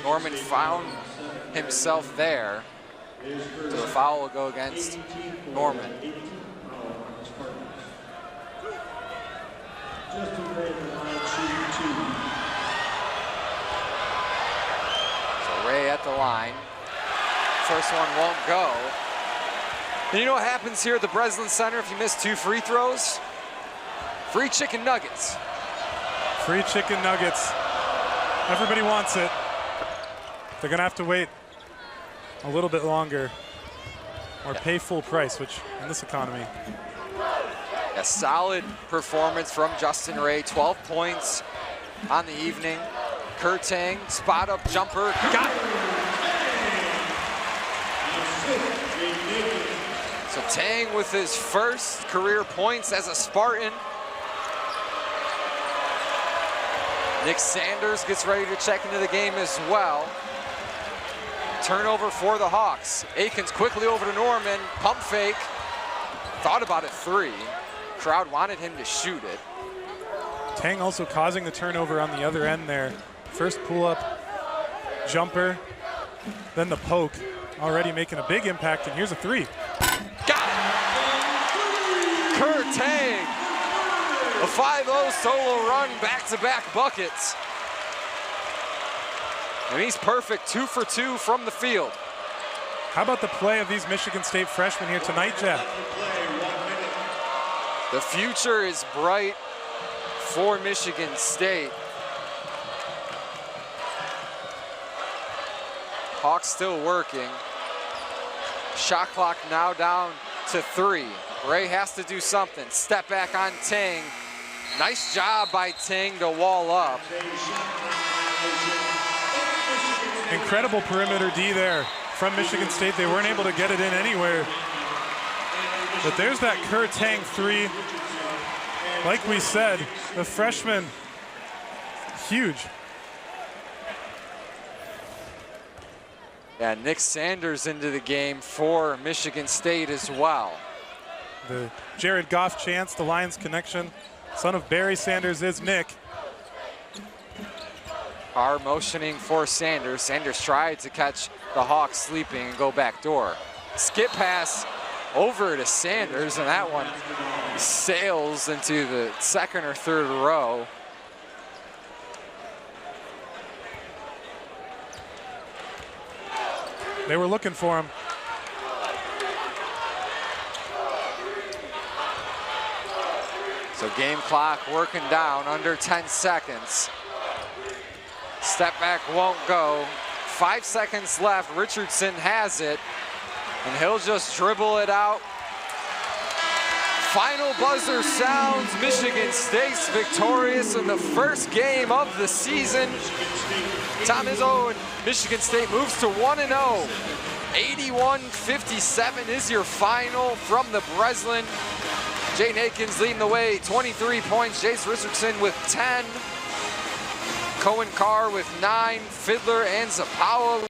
Norman found himself there. So the foul will go against Norman. So Ray at the line. First one won't go. And you know what happens here at the Breslin Center if you miss 2 free throws? Free chicken nuggets. Free chicken nuggets. Everybody wants it. They're gonna have to wait a little bit longer or pay full price, which in this economy. A solid performance from Justin Ray, 12 points on the evening. Kurt Tang, spot up jumper, got it. So Tang with his first career points as a Spartan. Nick Sanders gets ready to check into the game as well. Turnover for the Hawks. Aikens quickly over to Norman, pump fake. Thought about it 3. Crowd wanted him to shoot it. Tang also causing the turnover on the other end there. First pull-up jumper, then the poke, already making a big impact, and here's a 3. Got it! Kurt Tang, a 5-0 solo run, back-to-back buckets. And he's perfect, 2 for 2 from the field. How about the play of these Michigan State freshmen here tonight, Jack? The future is bright for Michigan State. Hawks still working. Shot clock now down to 3. Bray has to do something. Step back on Ting. Nice job by Ting to wall up. Incredible perimeter D there from Michigan State. They weren't able to get it in anywhere. But there's that Kerr Tang 3. Like we said, the freshman, huge. Yeah, Nick Sanders into the game for Michigan State as well. The Jared Goff chance, the Lions connection. Son of Barry Sanders is Nick. Carr motioning for Sanders. Sanders tried to catch the Hawks sleeping and go back door. Skip pass over to Sanders, and that one sails into the second or third row. They were looking for him. So game clock working down, under 10 seconds. Step back won't go. 5 seconds left. Richardson has it, and he'll just dribble it out. Final buzzer sounds. Michigan State's victorious in the first game of the season. Tom Izzo and Michigan State moves to 1-0. 81-57 is your final from the Breslin. Jay Nakins leading the way, 23 points. Jace Richardson with 10. Cohen Carr with 9. Fiddler and Zapawa.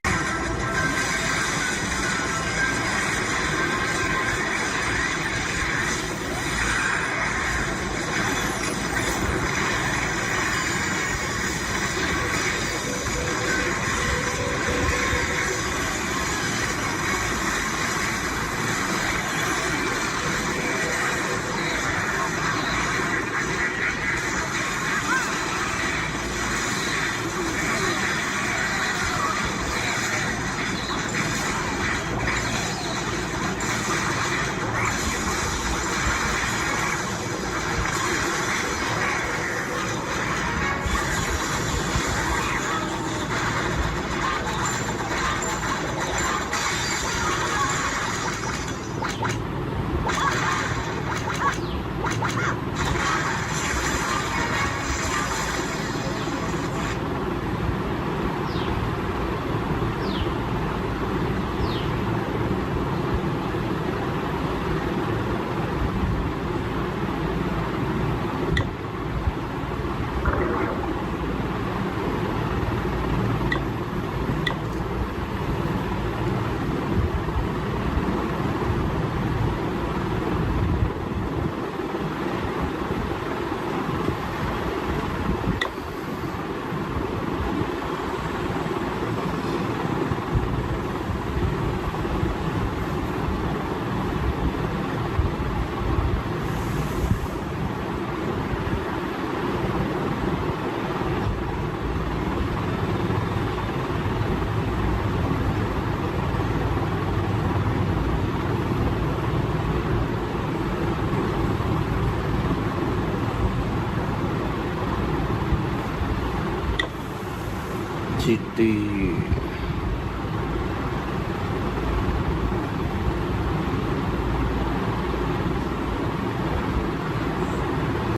City